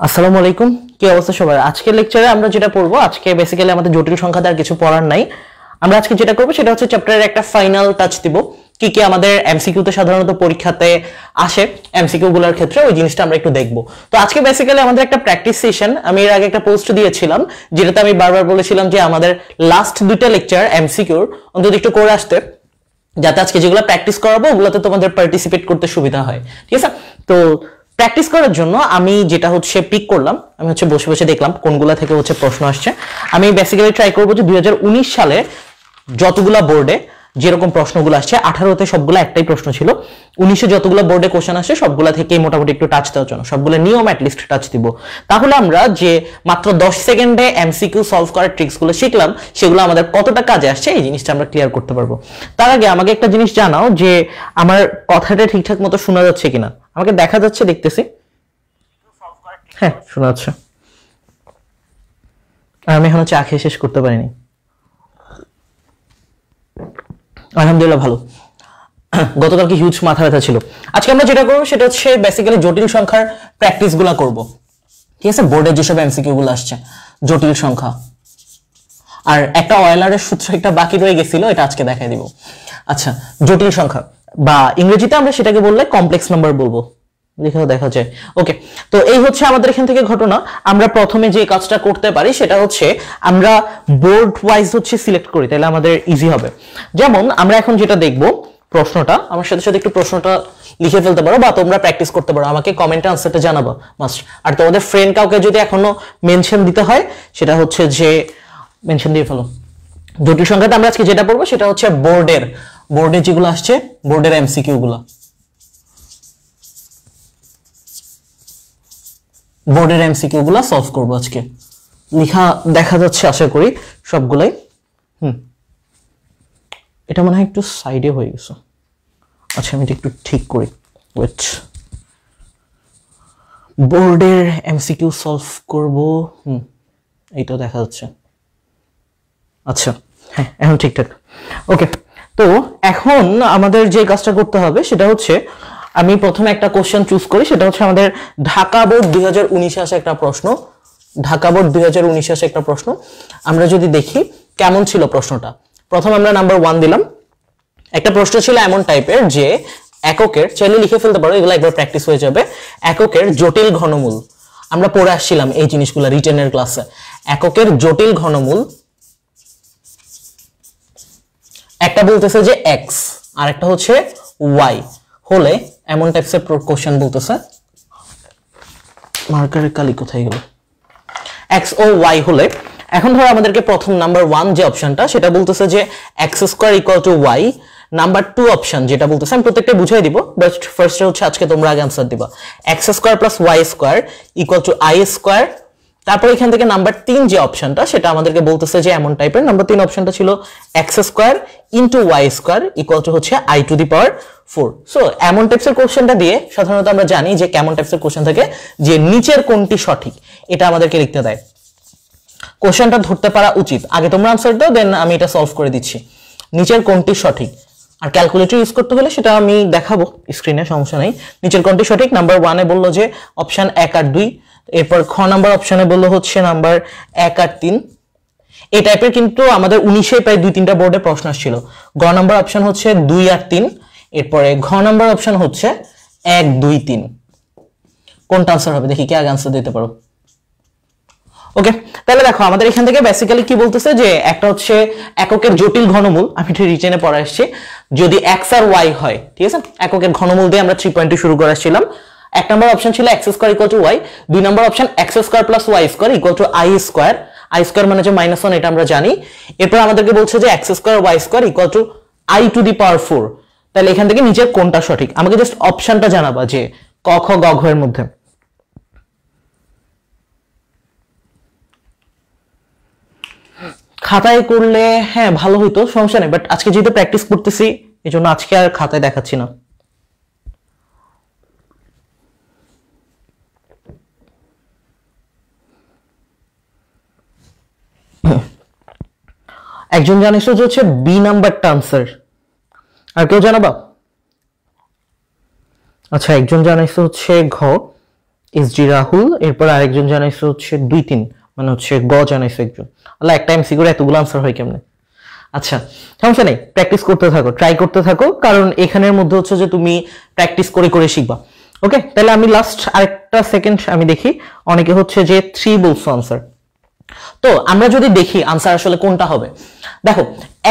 আসসালামু আলাইকুম। কি অবস্থা সবার? আজকের লেকচারে আমরা যেটা পড়বো, আজকে বেসিক্যালি আমাদের জটিল সংখ্যা আর কিছু পড়ার নাই। আমরা আজকে যেটা করবো সেটা হচ্ছে চ্যাপ্টারের একটা ফাইনাল টাচ দিব। কি কি আমাদের এমসিকিউ তে সাধারণত পরীক্ষাতে আসে, এমসিকিউ গুলোর ক্ষেত্রে ওই জিনিসটা আমরা একটু দেখবো। তো আজকে বেসিক্যালি আমাদের একটা প্র্যাকটিস সেশন, আমি এর আগে একটা পোস্ট দিয়েছিলাম যেটাতে আমি বারবার বলেছিলাম যে আমাদের লাস্ট দুইটা লেকচার এমসিকিউর অন্তত একটু করে আসতে, যাতে আজকে যেগুলো প্র্যাকটিস করাবো ওগুলোতে তোমাদের পার্টিসিপেট করতে সুবিধা হয়। ঠিক আছে? তো প্র্যাকটিস করার জন্য আমি যেটা হচ্ছে পিক করলাম, আমি হচ্ছে বসে বসে দেখলাম কোনগুলা থেকে হচ্ছে প্রশ্ন আসছে। আমি বেসিক্যালি ট্রাই করবো যে 2019 সালে যতগুলা বোর্ডে যেরকম প্রশ্নগুলো আসছে, 18তে সবগুলো একটাই প্রশ্ন ছিল, 19-এ যতগুলো বোর্ডে কোশ্চেন আসছে সবগুলা থেকেই মোটামুটি একটু টাচ দেওয়ার জন্য সবগুলো নিয়ম অ্যাটলিস্ট টাচ দিব। তাহলে আমরা যে মাত্র 10 সেকেন্ডে এমসিকিউ সলভ করার ট্রিক্সগুলো শিখলাম সেগুলো আমাদের কতটা কাজে আসছে এই জিনিসটা আমরা ক্লিয়ার করতে পারবো। তার আগে আমাকে একটা জিনিস জানাও যে আমার কথাটা ঠিকঠাক মতো শোনা যাচ্ছে কিনা। আমাকে দেখা যাচ্ছে, দেখতেছি, হ্যাঁ শোনা যাচ্ছে। আমি এখনো চা খেয়ে শেষ করতে পারিনি, আলহামদুলিল্লাহ ভালো। গতকালকে হিউজ মাথা ব্যথা ছিল। আজকে আমরা যেটা করবো সেটা হচ্ছে বেসিক্যালি জটিল সংখ্যার প্র্যাকটিস গুলা করবো। ঠিক আছে? বোর্ডে যেসব এমসিকিউ গুলো আসছে জটিল সংখ্যা, আর একটা অয়েলারের সূত্র একটা বাকি রয়ে গেছিল, এটা আজকে দেখাই দিব। আচ্ছা, জটিল সংখ্যা বা ইংরেজিতে আমরা সেটাকে বললে কমপ্লেক্স নাম্বার বলবো, লিখেও দেখা যায়। ওকে, তো এই হচ্ছে আমাদের এখান থেকে ঘটনা। আমরা প্রথমে যে কাজটা করতে পারি সেটা হচ্ছে আমরা বোর্ড ওয়াইজ হচ্ছে সিলেক্ট করি, তাহলে আমাদের ইজি হবে। যেমন আমরা এখন যেটা দেখব, প্রশ্নটা আমার সাথে সাথে একটু প্রশ্নটা লিখে ফেলতে পারো বা তোমরা প্র্যাকটিস করতে পারো, আমাকে কমেন্টে আনসারটা জানাবো মাস্ট। আর তোমাদের ফ্রেন্ড কাউকে যদি এখনো মেনশন দিতে হয় সেটা হচ্ছে যে মেনশন দিয়ে ফেলো। জটিল সংখ্যাতে আমরা আজকে যেটা পড়বো সেটা হচ্ছে বোর্ডে যেগুলো আসছে, বোর্ডের এমসিকিউ গুলো, বোর্ডের এমসিকিউ গুলো সলভ করবো আজকে। লেখা দেখা যাচ্ছে আশা করি সবগুলাই। এটা মনে হয় একটু সাইডে হয়ে গেছে। আচ্ছা, আমি এটা একটু ঠিক করি, ওয়েট। বোর্ডের এমসিকিউ সলভ করব, এইটা দেখা যাচ্ছে। আচ্ছা, হ্যাঁ এখন ঠিকঠাক। ওকে, তো এখন আমাদের যে কাজটা করতে হবে সেটা হচ্ছে আমি প্রথমে একটা কোশ্চেন চুজ করি, সেটা হচ্ছে আমাদের ঢাকা বোর্ড 2019-এ আসা একটা প্রশ্ন। ঢাকা বোর্ড 2019-এ আসা একটা প্রশ্ন। আমরা যদি দেখি কেমন ছিল প্রশ্নটা, প্রথম আমরা নাম্বার 1 দিলাম। একটা প্রশ্ন ছিল এমন টাইপের যে এককের, চাইলে লিখে ফেলতে পারো, এগুলো একবার প্র্যাকটিস হয়ে যাবে। এককের জটিল ঘনমূল, আমরা পড়ে আসছিলাম এই জিনিসগুলো রিটেনের ক্লাসে। এককের জটিল ঘনমূল, একটা বলতেছে যে এক্স আর একটা হচ্ছে ওয়াই হলে এমন টাইপসের কোশ্চেন বলতেছে। মার্কারের কালি কোথায় গেল? এক্স ও ওয়াই হলে, এখন ধরো আমাদেরকে প্রথম নাম্বার 1 যে অপশনটা সেটা বলতেছে যে x square equal to Y. Number 2 option যেটা বলতেছে, আমি প্রত্যেকটা বুঝাই দিব, বাট ফার্স্টে হচ্ছে আজকে তোমরা আগে আনসার দিবা। X square plus Y square equal to I square. তারপর এখান থেকে নাম্বার 3 যে অপশনটা সেটা আমাদেরকে বলতেছে যে এমন টাইপের, নাম্বার 3 অপশনটা ছিল x square into y square equal to হচ্ছে i to the power 4। So এমন টাইপসের কোশ্চেনটা দিয়ে সাধারণত আমরা জানি যে কেমন টাইপসের কোশ্চেন থাকে, যে নিচের কোনটি সঠিক এটা আমাদেরকে লিখতে দেয়। কোশ্চেনটা ধরতে পারা উচিত, আগে তোমরা আনসার দাও, দেন আমি এটা সলভ করে দিচ্ছি। নিচের কোনটি সঠিক, আর ক্যালকুলেটর ইউজ করতে হলে সেটা আমি দেখাবো স্ক্রিনে, সমস্যা নেই। নিচের কোনটি সঠিক, নাম্বার 1-এ বললো যে অপশন 1 আর 2, এরপর খ নাম্বার অপশনে বললো হচ্ছে নাম্বার 1 আর 3। এই টাইপের কিন্তু আমাদের 19-এ প্রায় 2-3টা বোর্ডে প্রশ্ন আসছিল। গ নাম্বার অপশন হচ্ছে 2 আর 3, এরপরে ঘ নাম্বার অপশন হচ্ছে 1 2 3। কোনটা আনসার হবে দেখি, কে আগে আনসার দিতে পারো? ওকে, তাহলে দেখো আমাদের এখান থেকে বেসিক্যালি কি বলতেছে যে একটা হচ্ছে এককের জটিল ঘনমূল, আমি একটু রিটেনে পড়ে আসছি, যদি এক্স আর ওয়াই হয়, ঠিক আছে, এককের ঘনমূল দিয়ে আমরা 3 পয়েন্টে শুরু করে আসছিলাম। 1 নম্বর অপশন ছিল x square equal to Y, 2 number option X square plus Y square equal to I square. I square মানে যে -1, এটা আমরা জানি। এরপর আমাদেরকে বলছে যে x square y square equal to i to the power 4। তাহলে এখান থেকে নিচের কোনটা সঠিক, আমাকে জাস্ট অপশনটা জানাবা যে ক খ গ ঘ এর মধ্যে। খাতায় করলে হ্যাঁ ভালো হইতো, সমস্যা নেই, বাট আজকে যেহেতু প্র্যাকটিস করতেছি এই জন্য আজকে আর খাতায় দেখাচ্ছি না। একজন জানিস যে হচ্ছে বি নাম্বারটা আনসার, আর কেউ জানাবা? আচ্ছা, একজন জানাইছে হচ্ছে ঘ, এসজি রাহুল, এরপর আরেকজন জানাইছে হচ্ছে 2-3, মানে হচ্ছে গ জানাইছে একজন। আল্লাহ, একটা এমসি করে এতগুলো আনসার হয় কেমনে? আচ্ছা, সমস্যা নেই, প্র্যাকটিস করতে থাকো, ট্রাই করতে থাকো, কারণ এখানের মধ্যে হচ্ছে যে তুমি প্র্যাকটিস করে করে শিখবা। ওকে, তাহলে আমি লাস্ট আরেকটা সেকেন্ড আমি দেখি, অনেকে হচ্ছে যে 3 বলছো আনসার। তো আমরা যদি দেখি আনসার আসলে কোনটা হবে, দেখো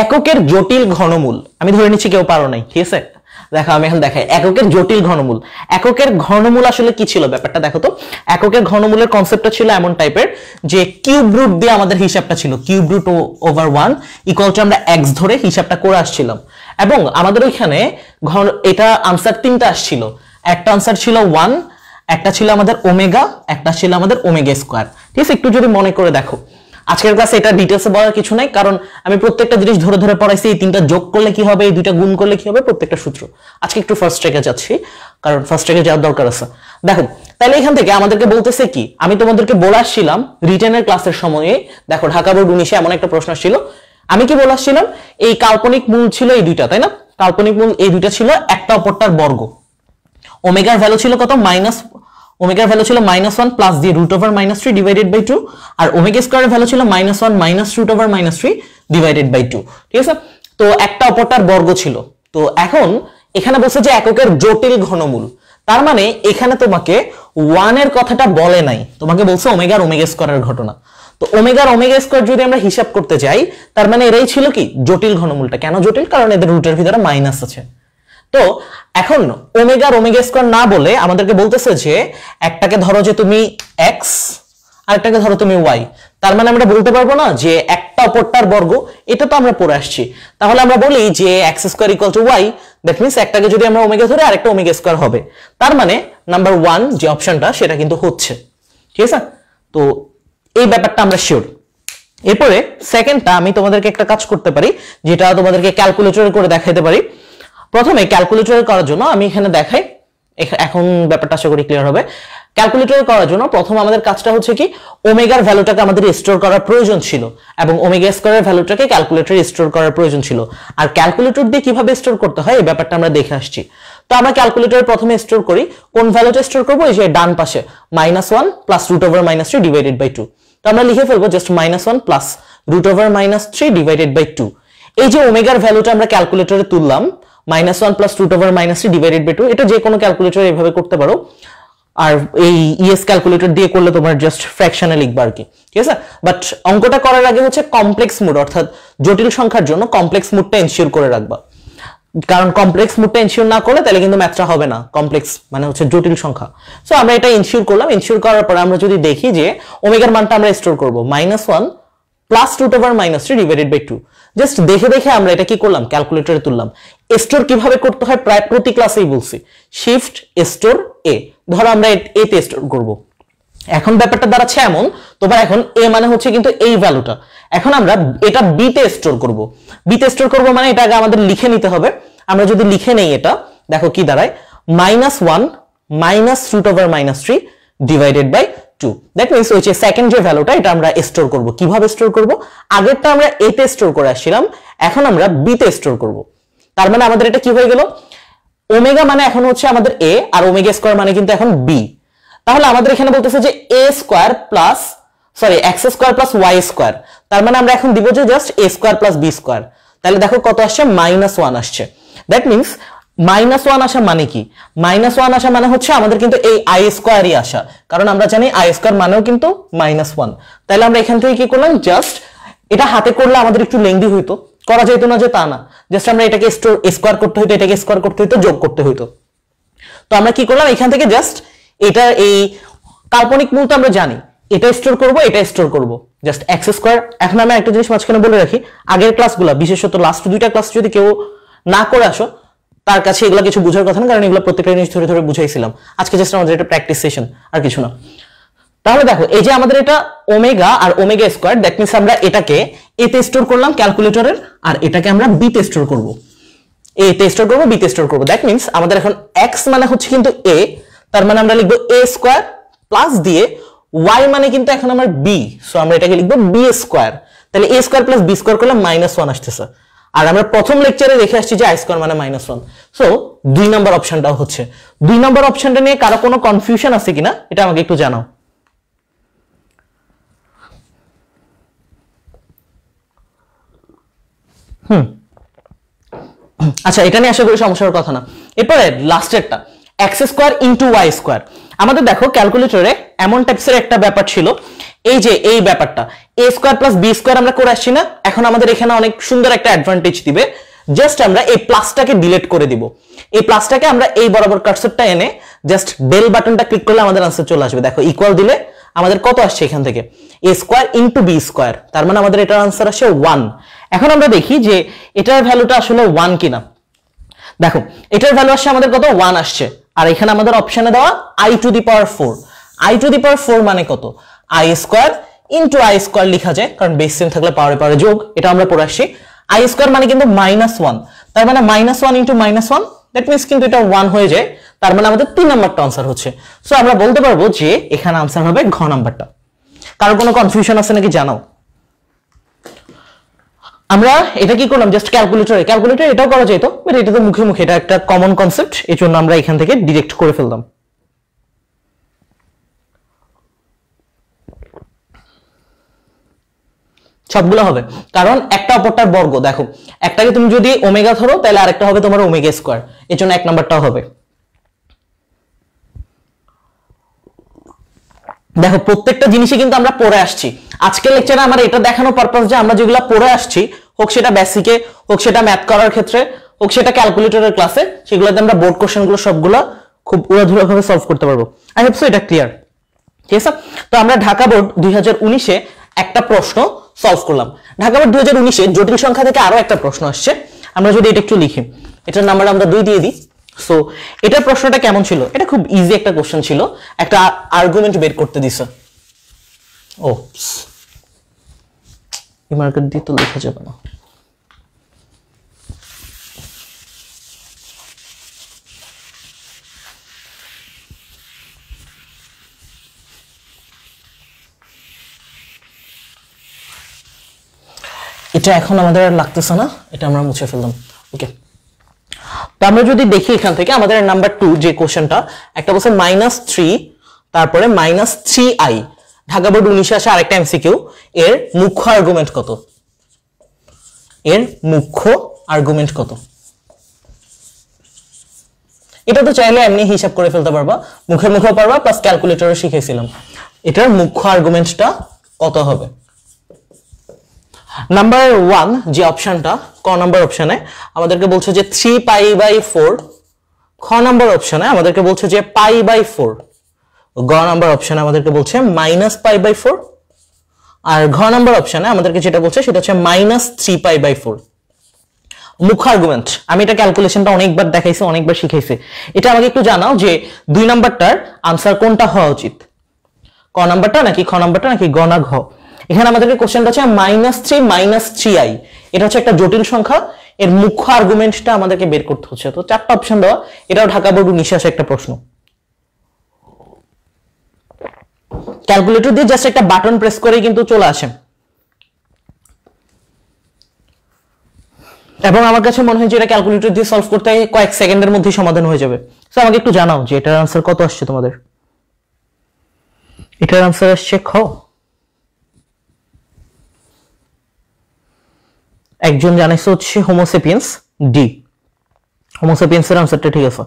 এককের জটিল ঘনমূল, আমি ধরে নিচ্ছি কেউ পারো নাই, ঠিক আছে? দেখো আমি এখন দেখাই এককের জটিল ঘনমূল। এককের ঘনমূল আসলে কি ছিল ব্যাপারটা দেখো তো। এককের ঘনমূলের কনসেপ্টটা ছিল এমন টাইপের যে কিউব রুট দিয়ে আমাদের হিসাবটা ছিল, cube root over 1 equal to আমরা x ধরে হিসাবটা করে আসছিলাম, এবং আমাদের ওইখানে এটা আনসার 3টা আসছিল। একটা আনসার ছিল 1, একটা ছিল আমাদের ওমেগা, একটা ছিল আমাদের ওমেগা স্কয়ার। ঠিক আছে, একটু যদি মনে করে দেখো, আজকের ক্লাসে এটা ডিটেইলসে বলার কিছু নাই, কারণ আমি প্রত্যেকটা জিনিস ধরে ধরে পড়াইছি। এই 3টা যোগ করলে কি হবে, এই 2টা গুণ করলে কি হবে, প্রত্যেকটা সূত্র। আজকে একটু ফার্স্ট ট্র্যাকে যাচ্ছি, কারণ ফার্স্ট ট্র্যাকে যাওয়ার দরকার আছে। দেখো তাহলে এখান থেকে আমাদেরকে বলতেছে কি, আমি তোমাদেরকে বলে আসছিলাম রিটেনের ক্লাসের সময়ে, দেখো ঢাকা বোর্ড 19-এ এমন একটা প্রশ্ন ছিল, আমি কি বলে আসছিলাম, এই কাল্পনিক মূল ছিল এই 2টা, তাই না? কাল্পনিক মূল এই 2টা ছিল একটা অপরটার বর্গ। ওমেগার ভ্যালু ছিল কত, ওমেগার ভ্যালু ছিল -1 প্লাস দিয়ে √3 ডিভাইডেড বাই 2, আর ওমেগা স্কয়ারের ভ্যালু ছিল -1 মাইনাস √3 ডিভাইডেড বাই 2। ঠিক আছে, তো একটা অপরটার বর্গ ছিল। তো এখন এখানে বলছে যে এককের জটিল ঘনমূল, তার মানে এখানে তোমাকে 1 এর কথাটা বলে নাই, তোমাকে বলছে ওমেগার ওমেগা স্কয়ারের ঘটনা। তো ওমেগার ওমেগা স্কয়ার যদি আমরা হিসাব করতে যাই, তার মানে এরাই ছিল কি জটিল ঘনমূলটা। কেন জটিল? কারণ এদের রুটের ভিতরে মাইনাস আছে। তো এখন ওমেগার ওমেগা স্কয়ার না বলে আমাদেরকে বলতেছে যে একটাকে ধরো যে তুমি x, আরেকটাকে ধরো তুমি y, তার মানে আমরা বলতে পারবো না যে একটা অপরটার বর্গ, এটা তো আমরা পড়ে আসছি। তাহলে আমরা বলি যে x square equal to y, that means একটাকে যদি আমরা ওমেগা ধরে আরেকটা ওমেগা স্কয়ার হবে। তার মানে নাম্বার 1 যে অপশনটা সেটা কিন্তু হচ্ছে। ঠিক আছে, তো এই ব্যাপারটা আমরা শিওর। এরপরে সেকেন্ডটা আমি তোমাদেরকে একটা কাজ করতে পারি, যেটা তোমাদেরকে ক্যালকুলেটরে করে দেখাইতে পারি। প্রথমে ক্যালকুলেটর করার জন্য আমি এখানে দেখাই, এখন ব্যাপারটা আশা করি ক্লিয়ার হবে। ক্যালকুলেটর করার জন্য প্রথম আমাদের কাজটা হচ্ছে কি, ওমেগার ভ্যালুটাকে আমাদের স্টোর করার প্রয়োজন ছিল, এবং ওমেগা স্কয়ারের ভ্যালুটাকে ক্যালকুলেটরে স্টোর করার প্রয়োজন ছিল। আর ক্যালকুলেটর দিয়ে কিভাবে স্টোর করতে হয় এই ব্যাপারটা আমরা দেখে আসছি। তো আমরা ক্যালকুলেটরে প্রথমে স্টোর করি, কোন ভ্যালুটা স্টোর করবো, এই যে ডান পাশে -1 প্লাস √3 ডিভাইডেড বাই 2। তো আমরা লিখে ফেলবো জাস্ট -1 প্লাস √3 ডিভাইডেড বাই 2। এই যে ওমেগার ভ্যালুটা আমরা ক্যালকুলেটরে তুললাম, -1 প্লাস √3 ডিভাইডেড বাই 2, এটা যে কোনো ক্যালকুলেটর এইভাবে করতে পারো। আর এই ইএস ক্যালকুলেটর দিয়ে করলে তোমার জাস্ট ফ্র্যাকশনে লিখবা আর কি, ঠিক আছে? বাট অঙ্কটা করার আগে হচ্ছে কমপ্লেক্স মুড, অর্থাৎ জটিল সংখ্যার জন্য কমপ্লেক্স মুডটা এনশিওর করে রাখবা, কারণ কমপ্লেক্স মুডটা এনশিওর না করলে তাহলে কিন্তু ম্যাথটা হবে না। কমপ্লেক্স মানে হচ্ছে জটিল সংখ্যা। সো আমরা এটা এনশিওর করলাম। এনশিওর করার পরে আমরা যদি দেখি যে ওমেগার মানটা আমরা স্টোর করব -1 প্লাস √3 ডিভাইডেড বাই 2, জাস্ট দেখে দেখে আমরা এটা কি করলাম, ক্যালকুলেটরে তুললাম। স্টোর কিভাবে করতে হয় প্রায় প্রতি ক্লাসেই বলছি, শিফট স্টোর এ, ধরো আমরা এ তে স্টোর করব। এখন ব্যাপারটা দাঁড়াচ্ছে এমন, তোমার এখন এ মানে হচ্ছে কিন্তু এই ভ্যালুটা, এখন আমরা এটা বি তে স্টোর করব। বি তে স্টোর করব মানে এটা আগে আমাদের লিখে নিতে হবে। আমরা যদি লিখে নেই এটা, দেখো কি দাঁড়ায়, -1 minus √3 divided by 2। That means ওই যে সেকেন্ড যে ভ্যালুটা, এটা আমরা স্টোর করব। কিভাবে স্টোর করব? আগেরটা আমরা এ তে স্টোর করে আসছিলাম, এখন আমরা বি তে স্টোর করব। তার মানে আমাদের এটা কি হয়ে গেল, ওমেগা মানে এখন হচ্ছে আমাদের এ, আর ওমেগা স্কয়ার মানে কিন্তু এখন বি। তাহলে আমাদের এখানে বলতেছে যে a square plus x square plus y square, তার মানে আমরা এখন দিব যে just a square plus b square. তাহলে দেখো কত আসছে, -1 আসছে। দ্যাট মিন্স -1 আসা মানে কি, -1 আসা মানে হচ্ছে আমাদের কিন্তু এই আই স্কয়ারই আসা, কারণ আমরা জানি আই স্কয়ার মানেও কিন্তু -1। তাহলে আমরা এখান থেকে কি করলাম, জাস্ট এটা হাতে করলে আমাদের একটু লেংদি হইতো, করা যেত না যে তা না, জাস্ট আমরা এটাকে স্কয়ার করতে হইতো, এটাকে স্কয়ার করতে হইতো, যোগ করতে হইতো। তো আমরা কি করলাম, এখান থেকে জাস্ট এটা এই কাল্পনিক মূল তো আমরা জানি, এটা স্টোর করব, এটা স্টোর করব, জাস্ট এক্স স্কয়ার। এখন আমি একটা জিনিস মাঝখানে বলে রাখি, আগের ক্লাসগুলো বিশেষত লাস্ট 2টা ক্লাস যদি কেউ না করে আসো, তার কাছে এগুলো কিছু বোঝার কথা না, কারণ এগুলো প্রত্যেকটা জিনিস ধরে ধরে বুঝাইছিলাম। আজকে জাস্ট আমাদের এটা প্র্যাকটিস সেশন, আর কিছু না। তাহলে দেখো এই যে আমাদের এটা ওমেগা আর ওমেগা স্কয়ার, দ্যাট মিন্স আমরা এটাকে এ তে স্টোর করলাম ক্যালকুলেটরের, আর এটাকে আমরা বি তে স্টোর করব। এ তে স্টোর করব, বি তে স্টোর করব। দ্যাট মিন্স আমাদের এখন এক্স মানে হচ্ছে কিন্তু এ, তার মানে আমরা লিখবো এ স্কয়ার প্লাস দিয়ে ওয়াই মানে কিন্তু এখন আমার বি, সো আমরা এটাকে লিখবো বি স্কয়ার। তাহলে এ স্কয়ার প্লাস বি স্কয়ার করলে -1 আসতেছে। আর আমরা প্রথম লেকচারে দেখে আসছি যে i² মানে -1। সো 2 নাম্বার অপশনটাও হচ্ছে। 2 নাম্বার অপশনটা নিয়ে কারো কোনো কনফিউশন আছে কিনা এটা আমাকে একটু জানাও। আচ্ছা, এটা নিয়ে আশা করি সমস্যার কথা না। এরপরে লাস্টেরটা x² ইনটু y²। আমাদের দেখো ক্যালকুলেটরে এমন টাইপসের একটা ব্যাপার ছিল, এই যে এই ব্যাপারটা a² প্লাস b² আমরা করে আসছি না, এখন আমাদের এখানে অনেক সুন্দর একটা অ্যাডভান্টেজ দিবে। জাস্ট আমরা এই প্লাসটাকে ডিলিট করে দিব, এই প্লাসটাকে আমরা এই বরাবর কার্সরটা এনে জাস্ট ডেল বাটনটা ক্লিক করলে আমাদের আনসার চলে আসবে। দেখো ইকুয়াল দিলে আমাদের কত আসছে এখান থেকে a² ইনটু b², তার মানে আমাদের এটার আনসার আসে 1। এখন আমরা দেখি যে এটার ভ্যালুটা আসলে 1 কিনা। দেখো এটার ভ্যালু আসছে আমাদের কত 1 আসছে, আর এখানে আমাদের অপশনে দেওয়া i⁴। i⁴ মানে কত i² ইনটু i² লেখা যায়, কারণ বেস সেম থাকলে পাওয়ারে পাওয়ারে যোগ, এটা আমরা পড়ে আসছি। i² মানে কিন্তু -1, তার মানে -1 ইনটু -1, দ্যাট মিন্স কিন্তু এটা 1 হয়ে যায়, তার মানে আমাদের 3 নাম্বারটা আনসার হচ্ছে। সো আমরা বলতে পারবো যে এখানে আনসার হবে ঘ নাম্বারটা। কারো কোনো কনফিউশন আছে নাকি জানাও। আমরা এটা কি করলাম জাস্ট ক্যালকুলেটরে এটাও করা যেত, বাট এটা তো মুখে মুখে, এটা একটা কমন কনসেপ্ট, এই জন্য আমরা এখান থেকে ডিরেক্ট করে ফেললাম। সবগুলো হবে, কারণ একটা অপরটার বর্গ। দেখো একটাকে তুমি যদি ওমেগা ধরো তাহলে আরেকটা হবে তোমার ওমেগা², এর জন্য 1 নাম্বারটাও হবে। দেখো প্রত্যেকটা জিনিসই কিন্তু আমরা পড়ে আসছি আজকের লেকচারে। আমার এটা দেখানোর পারপাস যে আমরা যেগুলো পড়ে আসছি, হোক সেটা বেসিকে, হোক সেটা ম্যাথ করার ক্ষেত্রে, হোক সেটা ক্যালকুলেটরের ক্লাসে, সেগুলোতে আমরা বোর্ড কোশ্চেনগুলো সবগুলো খুব উড়াধুরাভাবে সলভ করতে পারবো। আই হোপ সো এটা ক্লিয়ার, ঠিক আছে। তো আমরা ঢাকা বোর্ড 2019-এ একটা প্রশ্ন সলভ করলাম। ঢাকা বোর্ড 2019-এ জটিল সংখ্যা থেকে আরো একটা প্রশ্ন আসছে, আমরা যদি এটা একটু লিখি, এটার নাম্বার আমরা 2 দিয়ে দিই। সো এটার প্রশ্নটা কেমন ছিল, এটা খুব ইজি একটা কোশ্চেন ছিল, একটা আর্গুমেন্ট বের করতে দিছে। ও এই মার্কেট দিয়ে তো লেখা যাবে না। এটা এখন আমাদের আর লাগতেছে না, এটা আমরা মুছে ফেললাম। ওকে, তো আমরা যদি দেখি এখান থেকে আমাদের নাম্বার 2 যে কোশ্চেনটা, একটা বলছে -3 তারপরে -3i, ঢাকা বোর্ড 19-এ আসে আরেকটা এমসিকিউ। এর মুখ্য আর্গুমেন্ট কত, এটা তো চাইলে এমনি হিসাব করে ফেলতে পারবা, মুখের মুখেও পারবা, প্লাস ক্যালকুলেটরে শিখেছিলাম। এটার মুখ্য আর্গুমেন্টটা কত হবে। নাম্বার 1 যে অপশনটা, ক নাম্বার অপশনে আমাদেরকে বলছে যে 3π/4, খ নাম্বার অপশনে আমাদেরকে বলছে যে π/4, গ নাম্বার অপশনে আমাদেরকে বলছে -π/4, আর ঘ নাম্বার অপশনে আমাদেরকে যেটা বলছে সেটা হচ্ছে -3π/4। মুখ্য আর্গুমেন্ট, আমি এটা ক্যালকুলেশনটা অনেকবার দেখাইছি, অনেকবার শিখাইছি। এটা আমাকে একটু জানাও যে 2 নাম্বারটার আনসার কোনটা হওয়া উচিত, ক নাম্বারটা নাকি খ নাম্বারটা নাকি গ না ঘ। এখানে আমাদেরকে কোশ্চেনটা হচ্ছে -3 3i, এটা হচ্ছে একটা জটিল সংখ্যা, এর মুখ্য আর্গুমেন্টটা আমাদেরকে বের করতে হচ্ছে। তো 4টা অপশন দেওয়া, এটাও ঢাকা বোর্ড 19-এ আসে একটা প্রশ্ন। ক্যালকুলেটর দিয়ে জাস্ট একটা বাটন প্রেস করেই কিন্তু চলে আসে, এবং আমার কাছে মনে হয় যে এটা ক্যালকুলেটর দিয়ে সলভ করতে কয়েক সেকেন্ডের মধ্যেই সমাধান হয়ে যাবে। তো আমাকে একটু জানাও যে এটার আনসার কত আসছে তোমাদের। এটার আনসার আসছে খ। একজন জানাইছে হচ্ছে হোমোসেপিয়েন্স ডি, হোমোসেপিয়েন্সের আনসারটা ঠিক আছে।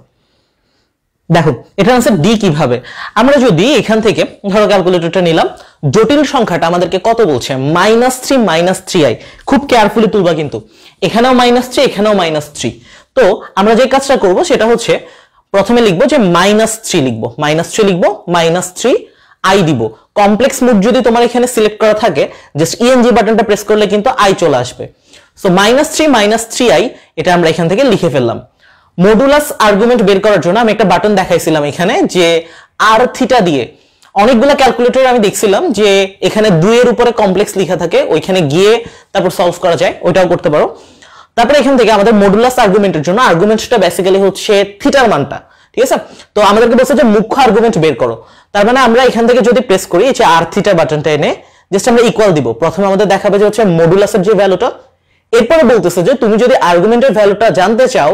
দেখো এটার আনসার ডি কিভাবে, আমরা যদি এখান থেকে ধরো ক্যালকুলেটরটা নিলাম, জটিল সংখ্যাটা আমাদেরকে কত বলছে -3 3i, খুব কেয়ারফুলি তুলবা কিন্তু, এখানেও -3 এখানেও -3। তো আমরা যে কাজটা করব সেটা হচ্ছে প্রথমে লিখবো যে -3 লিখবো, -3i দিব। কমপ্লেক্স মুড যদি তোমার এখানে সিলেক্ট করা থাকে, জাস্ট ইএনজি বাটনটা প্রেস করলে কিন্তু i চলে আসবে। সো -3 এটা আমরা এখান থেকে লিখে ফেললাম। মডুলাস আর্গুমেন্ট বের করার জন্য আমি একটা বাটন দেখাইছিলাম এখানে, যে আর থিটা দিয়ে অনেকগুলো ক্যালকুলেটরে আমি দেখছিলাম যে এখানে 2 এর উপরে কমপ্লেক্স লেখা থাকে, ওইখানে গিয়ে তারপর সলভ করা যায়, ওইটাও করতে পারো। তারপরে এখান থেকে আমাদের মডুলাস আর্গুমেন্টের জন্য আর্গুমেন্টটা বেসিক্যালি হচ্ছে থিটার মানটা, ঠিক আছে। তো আমাদেরকে বলছে যে মুখ্য আর্গুমেন্ট বের করো, তার মানে আমরা এখান থেকে যদি প্রেস করি এই যে আর থিটা বাটনটা এনে জাস্ট আমরা ইকুয়াল দিব, প্রথমে আমাদের দেখাবে যে হচ্ছে মডুলাসের যে ভ্যালুটা এরপরে বলতেছে যে তুমি যদি আর্গুমেন্টের ভ্যালুটা জানতে চাও,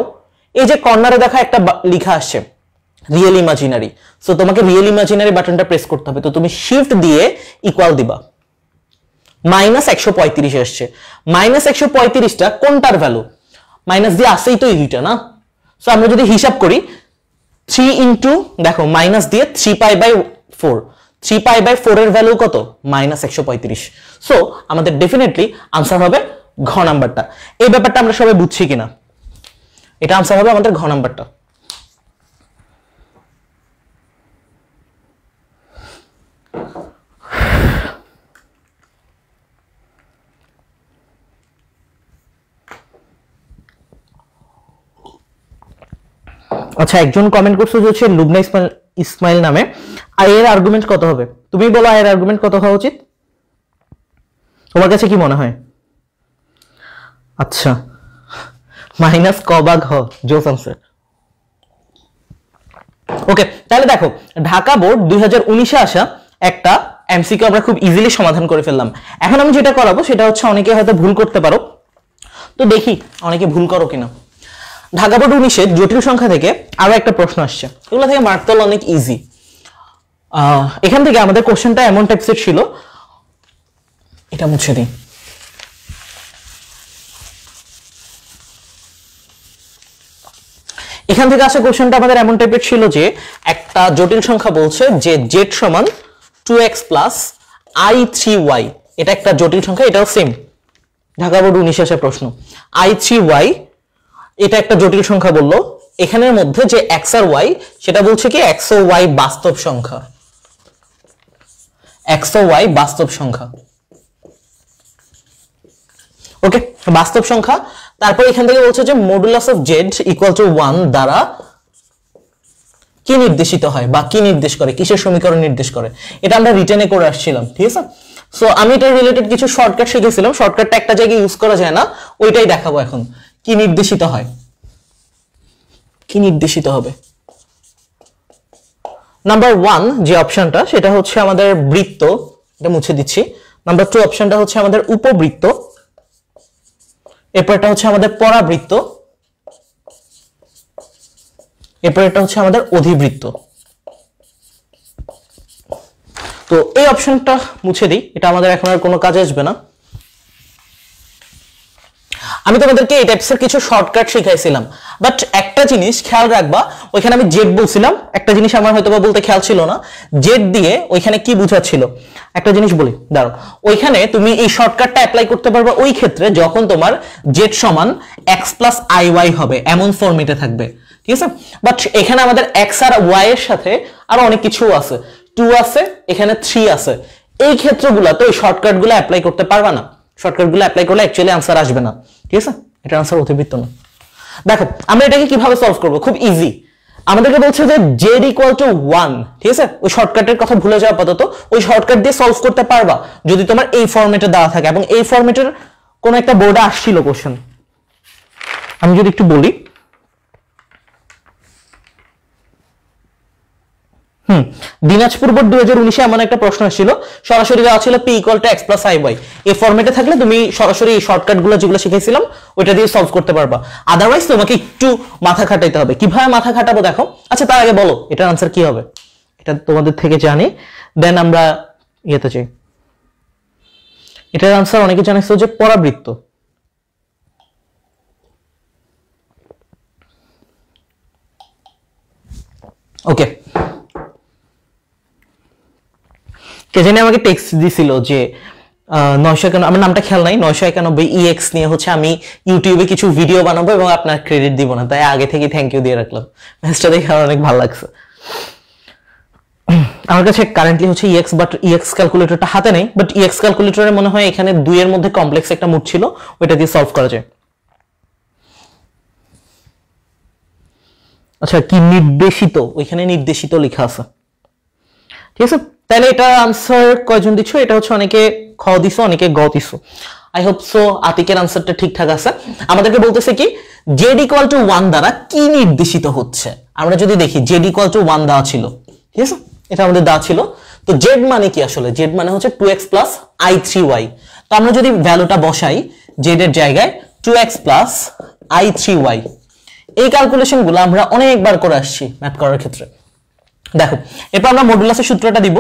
এই যে কর্নারে দেখা একটা লেখা আসছে রিয়েল ইমাজিনারি, সো তোমাকে রিয়েল ইমাজিনারি বাটনটা প্রেস করতে হবে। তো তুমি শিফট দিয়ে ইকুয়াল দিবা, -135 আসছে। -135টা কোনটার ভ্যালু? মাইনাস দিয়ে আসেই তো এই দুইটা না। সো আমরা যদি হিসাব করি 3 ইন্টু, দেখো মাইনাস দিয়ে 3π/4, 3π/4 এর ভ্যালু কত? -135। সো আমাদের ডেফিনেটলি আনসার হবে ঘ নাম্বারটা। এই ব্যাপারটা আমরা সবাই বুঝছি কিনা? এটা আনসার হবে আমাদের ঘ নাম্বারটা। আচ্ছা, একজন কমেন্ট করছে যে হচ্ছে লুবনা ইসমাইল নামে, এর আর্গুমেন্ট কত হবে? তুমি বলো এর আর্গুমেন্ট কত হওয়া উচিত, তোমার কাছে কি মনে হয়? আচ্ছা, মাইনাস ক বা ঘ, জোস আনসার। ওকে, তাহলে দেখো ঢাকা বোর্ড 2019-এ আসা একটা এমসিকিউ আমরা খুব ইজিলি সমাধান করে ফেললাম। এখন আমি যেটা করাবো সেটা হচ্ছে, অনেকে হয়তো ভুল করতে পারো, তো দেখি অনেকে ভুল করো কিনা। ঢাকা বোর্ড 19-এ জটিল সংখ্যা থেকে আরো একটা প্রশ্ন আসছে, এগুলো থেকে মার্ক অনেক ইজি। এখান থেকে আমাদের কোশ্চেনটা এমন টাইপসের ছিল, এটা মুছে দিই। এখান থেকে আসা কোশ্চেনটা আমাদের এমন টাইপের ছিল যে একটা জটিল সংখ্যা বলছে যে z সমান 2x প্লাস i3y, এটা একটা জটিল সংখ্যা, এটাও সেম ঢাকা বোর্ড 19-এ আসা প্রশ্ন। i3y এটা একটা জটিল সংখ্যা বললো, এখানের মধ্যে যে x আর y সেটা বলছে কি x ও y বাস্তব সংখ্যা, x ও y বাস্তব সংখ্যা। ওকে, বাস্তব সংখ্যা। তারপর এখান থেকে বলছে যে modulus of z equal to 1 দ্বারা কি নির্দেশিত হয় বা কি নির্দেশ করে, কিসের সমীকরণ নির্দেশ করে, এটা আমরা রিটেনে করে আসছিলাম, ঠিক আছে। সো আমি এটা রিলেটেড কিছু শর্টকাট শিখেছিলাম, শর্টকাটটা একটা জায়গায় ইউজ করা যায় না, ওইটাই দেখাবো এখন। কি নির্দেশিত হয়, কি নির্দেশিত হবে? নাম্বার 1 যে অপশনটা সেটা হচ্ছে আমাদের বৃত্ত, এটা মুছে দিচ্ছি। নাম্বার 2 অপশনটা হচ্ছে আমাদের উপবৃত্ত, এরপর এটা হচ্ছে আমাদের পরাবৃত্ত, এরপর এটা হচ্ছে আমাদের অধিবৃত্ত। তো এই অপশনটা মুছে দিই, এটা আমাদের এখন আর কোনো কাজে আসবে না। আমি তোমাদেরকে এই টাইপসের কিছু শর্টকাট শিখাইছিলাম, বাট একটা জিনিস খেয়াল রাখবা, ওইখানে আমি জেড বলছিলাম, একটা জিনিস আমার হয়তো বা বলতে খেয়াল ছিল না, জেড দিয়ে ওইখানে কি বোঝাচ্ছিল, একটা জিনিস বলি দাঁড়াও। ওইখানে তুমি এই শর্টকাটটা অ্যাপ্লাই করতে পারবে ওই ক্ষেত্রে যখন তোমার জেড সমান এক্স প্লাস আই ওয়াই হবে, এমন ফরম্যাটে থাকবে, ঠিক আছে। বাট এখানে আমাদের এক্স আর ওয়াই এর সাথে আরো অনেক কিছু আছে, 2 আছে, এখানে 3 আছে, এই ক্ষেত্রগুলো তো এই শর্টকাটগুলো অ্যাপ্লাই করতে পারবা না, শর্টকাটগুলো অ্যাপ্লাই করলে অ্যাকচুয়ালি আনসার আসবে না, ঠিক আছে। এটা আনসার অতিবৃত্ত না। দেখো আমরা এটাকে কিভাবে সলভ করব, খুব ইজি। আমাদেরকে বলছে যে z ইকুয়াল টু 1, ঠিক আছে। ওই শর্টকাটের কথা ভুলে যাওয়া আপাতত, ওই শর্টকাট দিয়ে সলভ করতে পারবা যদি তোমার এই ফরম্যাটে দেওয়া থাকে, এবং এই ফরম্যাটের কোন একটা বোর্ডে আসছিল কোশ্চেন। আমি যদি একটু বলি, দিনাজপুর বোর্ড 2019-এ এমন একটা প্রশ্ন ছিল, সরাসরি দেওয়া ছিল p equal to x plus i y। এই ফরম্যাটে থাকলে তুমি সরাসরি এই শর্টকাটগুলো যেগুলো শিখেছিলাম ওইটা দিয়ে সলভ করতে পারবা, আদারওয়াইজ তোমাকে একটু মাথা খাটাইতে হবে। কিভাবে মাথা খাটাবো দেখো। আচ্ছা, তার আগে বলো এটার আনসার কি হবে, এটা তোমাদের থেকে জানি, দেন আমরা ইয়েতে চাই। এটার আনসার অনেকে জানিস যে পরাবৃত্ত। ওকে, কে জানি আমাকে টেক্সট দিছিল যে 991, আমার নামটা খেয়াল নাই, 991 EX নিয়ে হচ্ছে আমি ইউটিউবে কিছু ভিডিও বানাবো এবং আপনার ক্রেডিট দিব না, তাই আগে থেকে থ্যাংক ইউ দিয়ে রাখলাম। ম্যাচটা দেখে আমার অনেক ভালো লাগছে। আমার কাছে কারেন্টলি হচ্ছে EX, বাট EX ক্যালকুলেটরটা হাতে নেই, বাট EX ক্যালকুলেটরে মনে হয় এখানে 2 এর মধ্যে কমপ্লেক্স একটা মুড ছিল, ওইটা দিয়ে সলভ করা যায়। আচ্ছা, কি নির্দেশিত, ওইখানে নির্দেশিত লেখা আছে, ঠিক আছে। তাহলে এটা আনসার কয়জন দিচ্ছ, এটা হচ্ছে অনেকে খ দিছো, অনেকে গ দিছো। আই হোপ সো আতিকের আনসারটা ঠিকঠাক আছে। আমাদেরকে বলতেছে কি z ইকুয়াল টু 1 দ্বারা কি নির্দেশিত হচ্ছে। আমরা যদি দেখি z ইকুয়াল টু 1 দেওয়া ছিল, ঠিক আছে, এটা আমাদের দেওয়া ছিল। তো z মানে কি আসলে, z মানে হচ্ছে 2x প্লাস i3y। তো আমরা যদি ভ্যালুটা বসাই z এর জায়গায় 2x প্লাস i3y। এই ক্যালকুলেশনগুলো আমরা অনেকবার করে আসছি ম্যাথ করার ক্ষেত্রে। দেখো এরপর আমরা মডুলাসের সূত্রটা দিব,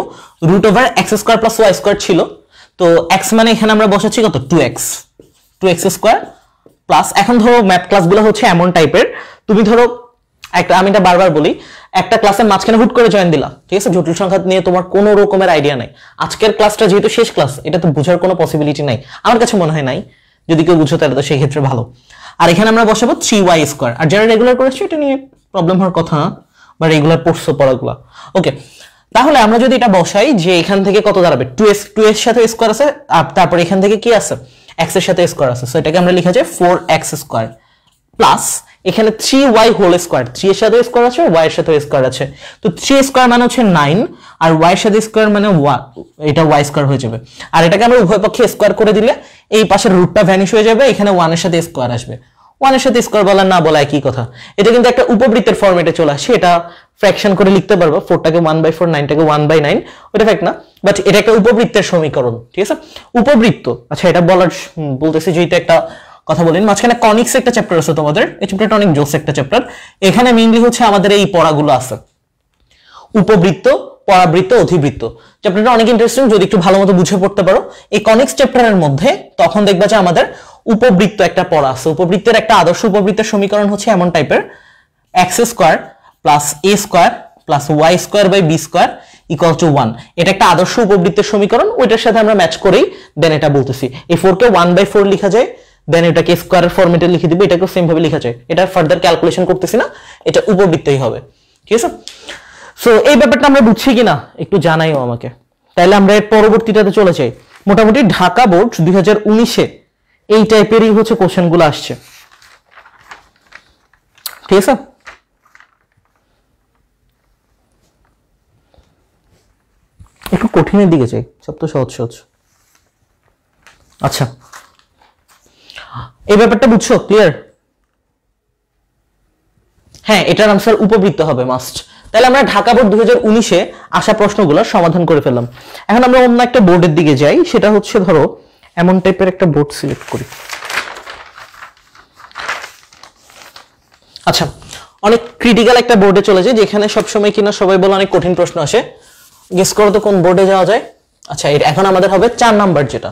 root over X square plus Y square ছিল, তো এক্স মানে এখানে আমরা বসাচ্ছি কত 2x স্কোয়ার প্লাস, এখন ধরো ম্যাথ ক্লাসগুলো হচ্ছে এমন টাইপের, তুমি ধরো একটা, আমি এটা বারবার বলি, একটা ক্লাসের মাঝখানে হুট করে জয়েন দিলা, ঠিক আছে, জটিল সংখ্যা নিয়ে তোমার কোনো রকমের আইডিয়া নাই, আজকের ক্লাসটা যেহেতু শেষ ক্লাস, এটা তো বোঝার কোনো পসিবিলিটি নাই, আমার কাছে মনে হয় নাই, যদি কেউ বুঝো তাহলে তো সেই ক্ষেত্রে ভালো। আর এখানে আমরা বসাবো 3y স্কোয়ার, আর যারা রেগুলার করেছি এটা নিয়ে প্রবলেম হওয়ার কথা না, বা রেগুলার পড়ছো পড়াগুলা, ওকে। তাহলে আমরা যদি এটা বসাই যে এখান থেকে কত দাঁড়াবে, 2 এর সাথে স্কোয়ার আছে, আর তারপর এখান থেকে কি আছে, x এর সাথে স্কোয়ার আছে, সো এটাকে আমরা লিখা যায় 4x স্কোয়ার প্লাস এখানে 3y হোল স্কোয়ার, 3 এর সাথে স্কোয়ার আছে, y এর সাথে স্কোয়ার আছে, তো 3 স্কোয়ার মানে হচ্ছে 9, আর y এর সাথে স্কোয়ার মানে এটা y স্কোয়ার হয়ে যাবে, আর এটাকে আমরা উভয় পক্ষে স্কোয়ার করে দিলে এই পাশের রুটটা ভ্যানিশ হয়ে যাবে, এখানে 1 এর সাথে স্কোয়ার আসবে, 1 এর সাথে স্কোয়ার বলা না বলা একই কথা, এটা কিন্তু একটা উপবৃত্তের ফরম্যাটে চলে আসে, এটা ফ্র্যাকশন করে লিখতে পারবো, 4টাকে 1/4, 9টাকে 1/9, ওটা ফ্যাক্ট না, বাট এটা একটা উপবৃত্তের সমীকরণ, ঠিক আছে, উপবৃত্ত। আচ্ছা এটা বলার বলতেছি যেহেতু একটা কথা বলেন, মাঝখানে কনিক্স একটা চ্যাপ্টার আছে তোমাদের, এই চ্যাপ্টারটা অনেক জোস একটা চ্যাপ্টার, এখানে মেইনলি হচ্ছে আমাদের এই পড়াগুলো আছে, উপবৃত্ত, পরাবৃত্ত, অধিবৃত্ত, চ্যাপ্টারটা অনেক ইন্টারেস্টিং, যদি একটু ভালো মতো বুঝে পড়তে পারো এই কনিক্স চ্যাপ্টারের মধ্যে, তখন দেখবা যে আমাদের উপবৃত্ত একটা পড়া আছে, উপবৃত্তের একটা আদর্শ উপবৃত্তের সমীকরণ হচ্ছে এমন টাইপের, X square plus A square plus Y square by B square equal to 1, এটা একটা আদর্শ উপবৃত্তের সমীকরণ, ওইটার সাথে আমরা ম্যাচ করেই দেন এটা বলতেছি, এই 4কে 1/4 লেখা যায়, দেন এটাকে স্কোয়ারের ফরম্যাটে লিখে দিব, এটাকে সেম ভাবে লেখা যায়, এটা ফার্দার ক্যালকুলেশন করতেছি না, এটা উপবৃত্তই হবে, ঠিক আছে। সো এই ব্যাপারটা আমরা বুঝছি কিনা একটু জানাইও আমাকে, তাহলে আমরা এর পরবর্তীটাতে চলে যাই। মোটামুটি ঢাকা বোর্ড 2019-এ এই টাইপেরই হচ্ছে কোশ্চেনগুলো আসছে, ঠিক আছে। একটু কঠিনের দিকে চাই, সব তো সহজ সহজ। আচ্ছা এই ব্যাপারটা বুঝছো, ক্লিয়ার? হ্যাঁ এটার আনসার উপবৃত্ত হবে মাস্ট। তাহলে আমরা ঢাকা বোর্ড 2019-এ আসা প্রশ্নগুলোর সমাধান করে ফেললাম। এখন আমরা অন্য একটা বোর্ডের দিকে যাই, সেটা হচ্ছে ধরো এমন টাইপের একটা বোর্ড সিলেক্ট করি। আচ্ছা অনেক ক্রিটিক্যাল একটা বোর্ডে চলে যায়, যেখানে সবসময় কিনা সবাই বলে অনেক কঠিন প্রশ্ন আসে, গেস করো তো কোন বোর্ডে যাওয়া যায়। আচ্ছা এখন আমাদের হবে 4 নাম্বার যেটা,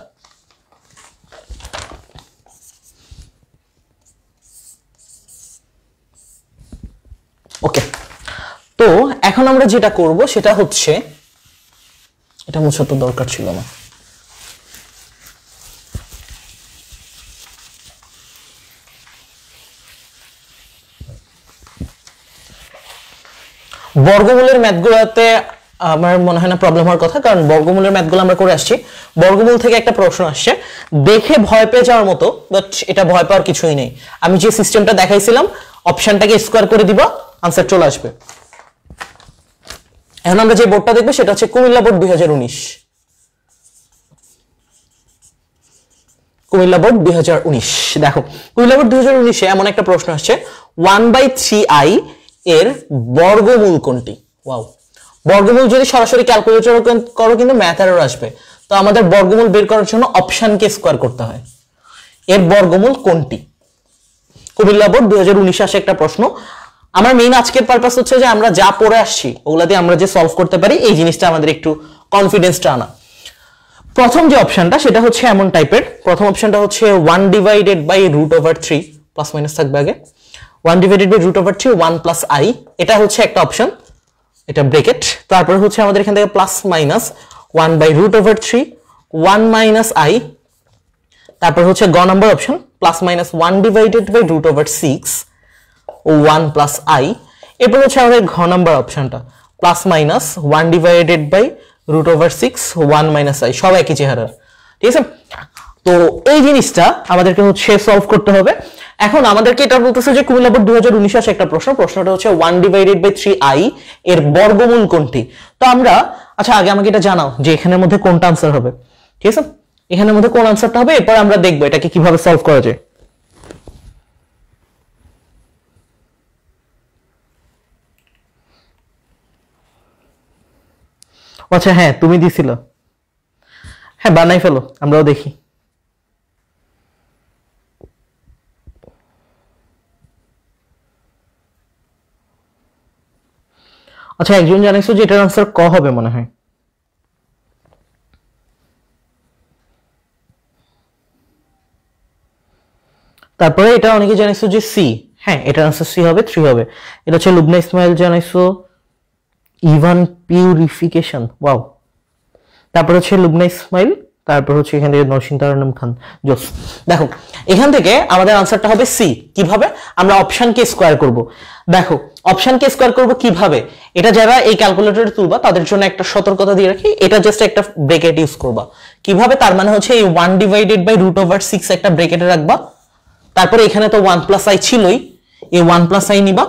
ওকে। তো এখন আমরা যেটা করব সেটা হচ্ছে, এটা মুছে তো দরকার ছিল না, বর্গমূলের ম্যাথগুলোতে আমার মনে হয় না প্রবলেম হওয়ার কথা, কারণ বর্গমূলের ম্যাথগুলো আমরা করে আসছি। বর্গমূল থেকে একটা প্রশ্ন আসছে, দেখে ভয় পেয়ে যাওয়ার মতো, বাট এটা ভয় পাওয়ার কিছুই নেই। আমি যে সিস্টেমটা দেখাইছিলাম, অপশনটাকে স্কোয়ার করে দিব, আনসার চলে আসবে। এখন আমরা যে বোর্ডটা দেখবো সেটা হচ্ছে কুমিল্লা বোর্ড 2019, কুমিল্লা বোর্ড 2019। দেখো কুমিল্লা বোর্ড 2019-এ এমন একটা প্রশ্ন আসছে, 1/3i এর বর্গমূল কোনটি? ওয়াও, বর্গমূল যদি সরাসরি ক্যালকুলেটর করো কিন্তু ম্যাথ এরর আসবে, তো আমাদের বর্গমূল বের করার জন্য অপশনকে স্কোয়ার করতে হয়। এর বর্গমূল কোনটি? কুমিল্লা বোর্ড 2019-এ আসে একটা প্রশ্ন। আমার মেইন আজকের পারপাস হচ্ছে যে আমরা যা পড়ে আসছি ওগুলা দিয়ে আমরা যে সলভ করতে পারি, এই জিনিসটা আমাদের একটু কনফিডেন্সটা আনা। প্রথম যে অপশনটা সেটা হচ্ছে এমন টাইপের, প্রথম অপশনটা হচ্ছে 1/√3, প্লাস মাইনাস থাকবে আগে, 1/√3 1 প্লাস i, এটা হচ্ছে একটা অপশন, এটা ব্রেকেট। তারপর হচ্ছে আমাদের এখান থেকে প্লাস মাইনাস 1/√3 1 মাইনাস i, তারপর হচ্ছে গ নাম্বার অপশন প্লাস মাইনাস 1/√6 ও 1 প্লাস i, এরপর হচ্ছে আমাদের ঘ নাম্বার অপশনটা প্লাস মাইনাস 1/√6 1 মাইনাস i, সব একই চেহারার, ঠিক আছে। তো এই জিনিসটা আমাদেরকে হচ্ছে সলভ করতে হবে। এখন আমাদেরকে এটা বলতেছে যে কুমিল্লা বোর্ড 2019-এ আসে একটা প্রশ্নটা হচ্ছে 1/3i এর বর্গমূল কোনটি? তো আমরা, আচ্ছা আগে আমাকে এটা জানাও যে এখানের মধ্যে কোনটা আনসার হবে, ঠিক আছে, এখানের মধ্যে কোন আনসারটা হবে, এরপর আমরা দেখবো এটাকে কিভাবে সলভ করা যায়। আচ্ছা হ্যাঁ তুমি দিছিল, হ্যাঁ বানাই ফেলো, আমরাও দেখি। আচ্ছা, একজন জানাইছো যে এটার আনসার ক হবে মনে হয়। তারপরে এটা অনেকে জানাইছো যে সি। হ্যাঁ, এটার আনসার সি হবে, 3 হবে। এটা হচ্ছে লুবনা ইসমাইল জানাইছো ইভান পিউরিফিকেশন, ওয়াও। তারপর হচ্ছে লুবনা ইসমাইল, তারপর হচ্ছে এখান থেকে নরসিং তারানম খান, জোস। দেখো এখান থেকে আমাদের আনসারটা হবে সি। কিভাবে? আমরা অপশনকে স্কোয়ার করব। দেখো অপশনকে স্কোয়ার করব কিভাবে, এটা যারা এই ক্যালকুলেটরে তুলবা তাদের জন্য একটা সতর্কতা দিয়ে রাখি, এটা জাস্ট একটা ব্রেকেট ইউজ করবা। কিভাবে? তার মানে হচ্ছে এই 1 ডিভাইডেড বাই √6 একটা ব্রেকেটে রাখবা, তারপরে এখানে তো 1 প্লাস আই ছিলই, এই 1 প্লাস আই নিবা,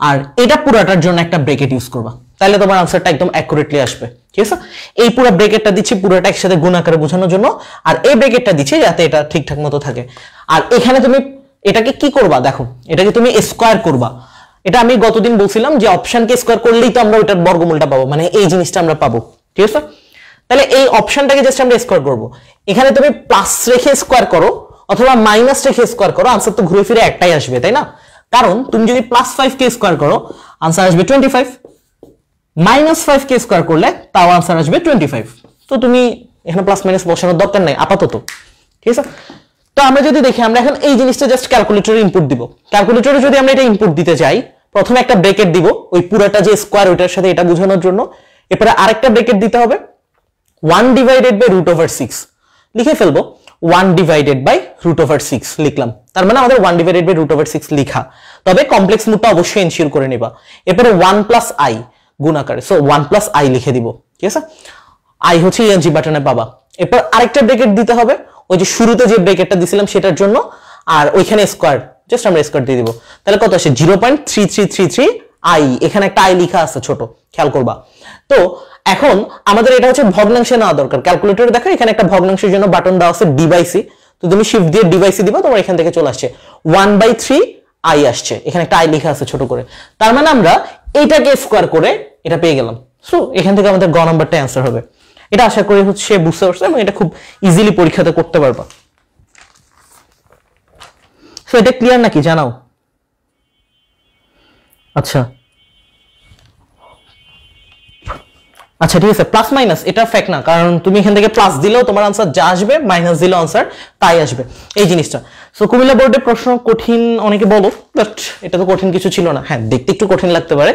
আর এটা পুরাটার জন্য একটা ব্রেকেট ইউজ করবা, তাহলে তোমার আনসারটা একদম অ্যাকুরেটলি আসবে। ঠিক আছে, এই পুরো ব্রেকেটটা দিচ্ছি পুরোটা একসাথে গুণ আকারে বোঝানোর জন্য, আর এই ব্রেকেটটা দিচ্ছি যাতে এটা ঠিকঠাক মতো থাকে। আর এখানে তুমি এটাকে কি করবা, দেখো এটাকে তুমি স্কোয়ার করবা। এটা আমি গতদিন বলছিলাম যে অপশনকে স্কোয়ার করলেই তো আমরা ওইটার বর্গমূলটা পাবো, মানে এই জিনিসটা আমরা পাবো। ঠিক আছে, তাহলে এই অপশনটাকে জাস্ট আমরা স্কোয়ার করব। এখানে তুমি প্লাস রেখে স্কোয়ার করো অথবা মাইনাস রেখে স্কোয়ার করো, আনসার তো ঘুরে ফিরে একটাই আসবে, তাই না? কারণ তুমি যদি +5 কে স্কোয়ার করো আনসার আসবে 25, -5 কে স্কোয়ার করলে তাও আনসার আসবে 25। তো তুমি এখানে প্লাস মাইনাস বসানোর দরকার নাই আপাতত। ঠিক আছে, তো আমরা যদি দেখি, আমরা এখন এই জিনিসটা জাস্ট ক্যালকুলেটরে ইনপুট দিব। ক্যালকুলেটরে যদি আমরা এটা ইনপুট দিতে যাই, প্রথমে একটা ব্রেকেট দিব ওই পুরাটা যে স্কোয়ার ওইটার সাথে এটা বোঝানোর জন্য, এরপরে আরেকটা ব্রেকেট দিতে হবে 1 ডিভাইডেড বাই √6 লিখে ফেলবো। 1 ডিভাইডেড বাই √6 লিখলাম, তার মানে আমাদের 1 ডিভাইডেড বাই √6 লিখা, তবে কমপ্লেক্স মুডটা অবশ্যই এনশিওর করে নিবা। এরপরে 1 প্লাস আই গুণ আকারে, সো 1 প্লাস আই লিখে দিব। ঠিক আছে, আই হচ্ছে ইএনজি বাটনে পাবা। এরপর আরেকটা ব্রেকেট দিতে হবে ওই যে শুরুতে যে ব্রেকেটটা দিছিলাম সেটার জন্য, আর ওইখানে স্কোয়ার, জাস্ট আমরা স্কোয়ার দিয়ে দিব। তাহলে কত আসে? 0.3333 আই, এখানে একটা আই লেখা আছে ছোট, খেয়াল করবা। তো এখন আমাদের এটা হচ্ছে ভগ্নাংশে নেওয়া দরকার। ক্যালকুলেটরে দেখো এখানে একটা ভগ্নাংশের জন্য বাটন দেওয়া আছে ডিভাইসি, তো তুমি শিফট দিয়ে ডিভাইসি দিবা, তোমার এখান থেকে চলে আসছে 1/3 আই আসছে, এখানে একটা আই লেখা আছে ছোট করে। তার মানে আমরা এইটাকে স্কোয়ার করে এটা পেয়ে গেলাম। সো এখান থেকে আমাদের গ নাম্বারটা অ্যান্সার হবে। এটা আশা করি হচ্ছে বুঝতে পারছো এবং এটা খুব ইজিলি পরীক্ষাতে করতে পারবা। সো এটা ক্লিয়ার নাকি জানাও। আচ্ছা আচ্ছা ঠিক আছে, প্লাস মাইনাস এটা ফ্যাক্ট না, কারণ তুমি এখান থেকে প্লাস দিলেও তোমার আনসার যা আসবে, মাইনাস দিলেও আনসার তাই আসবে, এই জিনিসটা। সো কুমিল্লা বোর্ডের প্রশ্ন কঠিন অনেকে বলো, বাট এটা তো কঠিন কিছু ছিল না। হ্যাঁ, দেখতে একটু কঠিন লাগতে পারে,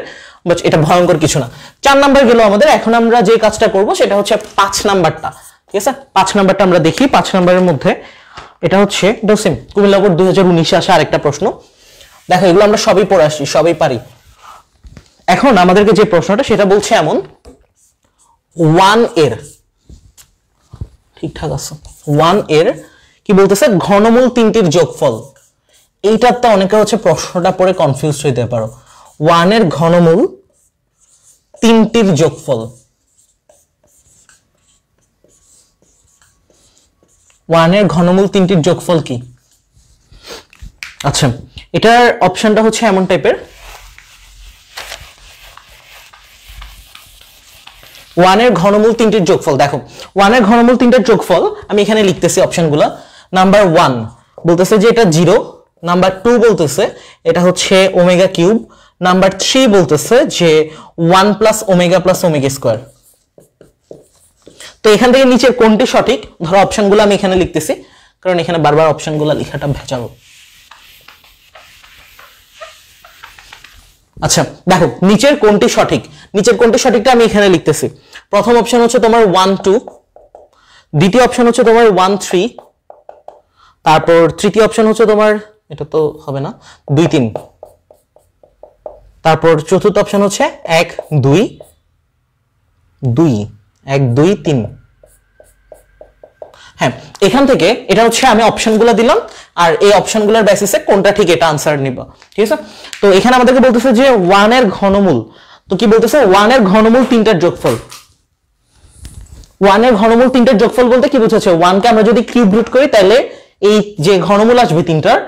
বাট এটা ভয়ঙ্কর কিছু না। 4 নাম্বার গেল আমাদের। এখন আমরা যে কাজটা করব সেটা হচ্ছে 5 নাম্বারটা। ঠিক আছে, 5 নাম্বারটা আমরা দেখি। 5 নাম্বারের মধ্যে এটা হচ্ছে ডোসিম কুমিল্লা বোর্ড 2019-এ আসা আরেকটা প্রশ্ন। দেখো এগুলো আমরা সবই পড়ে আসি, সবই পারি। এখন আমাদেরকে যে প্রশ্নটা সেটা বলছে এমন, 1 এর, ঠিকঠাক আছে, 1 এর কি বলতেছে, ঘনমূল 3টির যোগফল। এইটার তো অনেকে হচ্ছে প্রশ্নটা পড়ে কনফিউজ হইতে পারো। 1 এর ঘনমূল 3টির যোগফল, 1 এর ঘনমূল 3টির যোগফল কি? আচ্ছা, এটার অপশনটা হচ্ছে এমন টাইপের, 1 এর ঘনমূল 3টির যোগফল। দেখো 1 এর ঘনমূল 3টার যোগফল আমি এখানে লিখতেছি অপশনগুলো। নাম্বার 1 বলতেছে যে এটা 0, নাম্বার 2 বলতেছে এটা হচ্ছে ওমেগা কিউব, নাম্বার 3 বলতেছে যে 1 plus omega plus omega square. তো এখান থেকে নিচের কোনটি সঠিক, ধরো অপশনগুলো আমি এখানে লিখতেছি, কারণ এখানে বারবার অপশনগুলো লেখাটা ভেজালো। আচ্ছা দেখো নিচের কোনটি সঠিক, নিচের কোনটি সঠিকটা আমি এখানে লিখতেছি। প্রথম অপশন হচ্ছে তোমার 1 2, দ্বিতীয় অপশন হচ্ছে তোমার 1 3, তারপর তৃতীয় অপশন হচ্ছে তোমার, এটা তো হবে না, 2 3, তারপর চতুর্থ অপশন হচ্ছে 1 2 2, 1 2 3। হ্যাঁ, এখান থেকে এটা হচ্ছে আমি অপশনগুলো দিলাম, আর এই অপশনগুলোর বেসিসে কোনটা ঠিক এটা আনসার নিব। ঠিক আছে, তো এখানে আমাদেরকে বলতেছে যে 1 এর ঘনমূল, তো কি বলতেছে 1 এর ঘনমূল 3টার যোগফল। 1 এর ঘনমূল 3টার যোগফল বলতে কি বুঝাচ্ছে, 1 কে আমরা যদি কিউব রুট করি তাহলে এই যে ঘনমূল আসবে 3টার,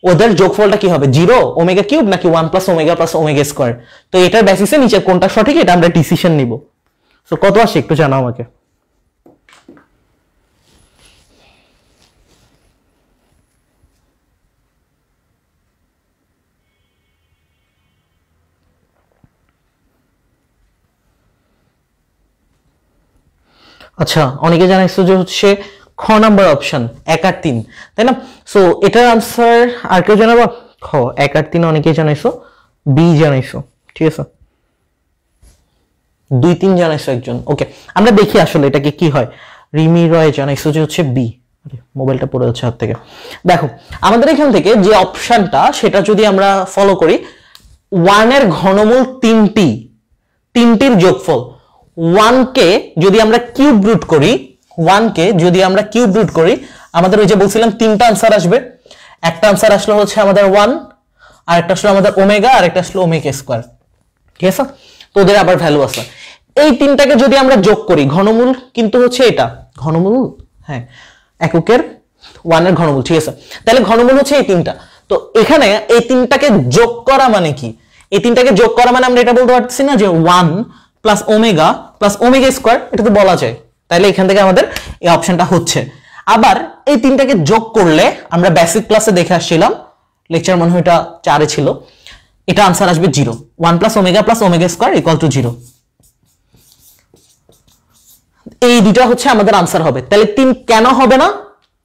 ওদের যোগফলটা কি হবে, 0 ওমেগা কিউব নাকি 1 plus omega plus omega square. তো এটার বেসিসে নিচে কোনটা সঠিক এটা আমরা ডিসিশন নিব। সো কত আসে একটু জানাও আমাকে। আচ্ছা, অনেকে জানাইছো যে হচ্ছে খ নাম্বার অপশন 1 আর 3, তাই না? সো এটার আনসার আর কেউ জানাবো? খ 1 আর 3 অনেকেই জানাইছো, বি জানাইছো, ঠিক আছে, 2 3 জানাইছো একজন। ওকে, আমরা দেখি আসলে এটাকে কি হয়। রিমি রয় জানাইছো যে হচ্ছে বি। মোবাইলটা পড়ে যাচ্ছে হাত থেকে। দেখো আমাদের এখান থেকে যে অপশনটা সেটা যদি আমরা ফলো করি, 1 এর ঘনমূল তিনটির যোগফল, 1 কে যদি আমরা কিউব রুট করি, 1 কে যদি আমরা কিউব রুট করি, আমাদের ওই যে বলছিলাম তিনটা আনসার আসবে। একটা আনসার আসলো হচ্ছে আমাদের 1, আর একটা আসলো আমাদের ওমেগা, আর একটা আসলো ওমেগা স্কয়ার, ঠিক আছে? তো ওদের আবার ভ্যালু আছে। এই তিনটাকে যদি আমরা যোগ করি, ঘনমূল কিন্তু হচ্ছে এটা ঘনমূল, হ্যাঁ, এককের 1 এর ঘনমূল, ঠিক আছে? তাহলে ঘনমূল হচ্ছে এই তিনটা। তো এখানে এই তিনটাকে যোগ করা মানে কি? এই তিনটাকে যোগ করা মানে আমরা এটা বলতে পারতেছি না যে 1 প্লাস ওমেগা স্কয়ার, এটা তো বলা যায়। তাহলে এখান থেকে আমাদের এই অপশনটা হচ্ছে। আবার এই তিনটাকে যোগ করলে আমরা বেসিক ক্লাসে দেখে আসছিলাম, লেকচার মনে হয় এটা 4 এ ছিল, এটা আনসার আসবে 0। 1 plus omega square equal to 0। এই দুটো হচ্ছে আমাদের আনসার হবে। তাহলে 3 কেন হবে না?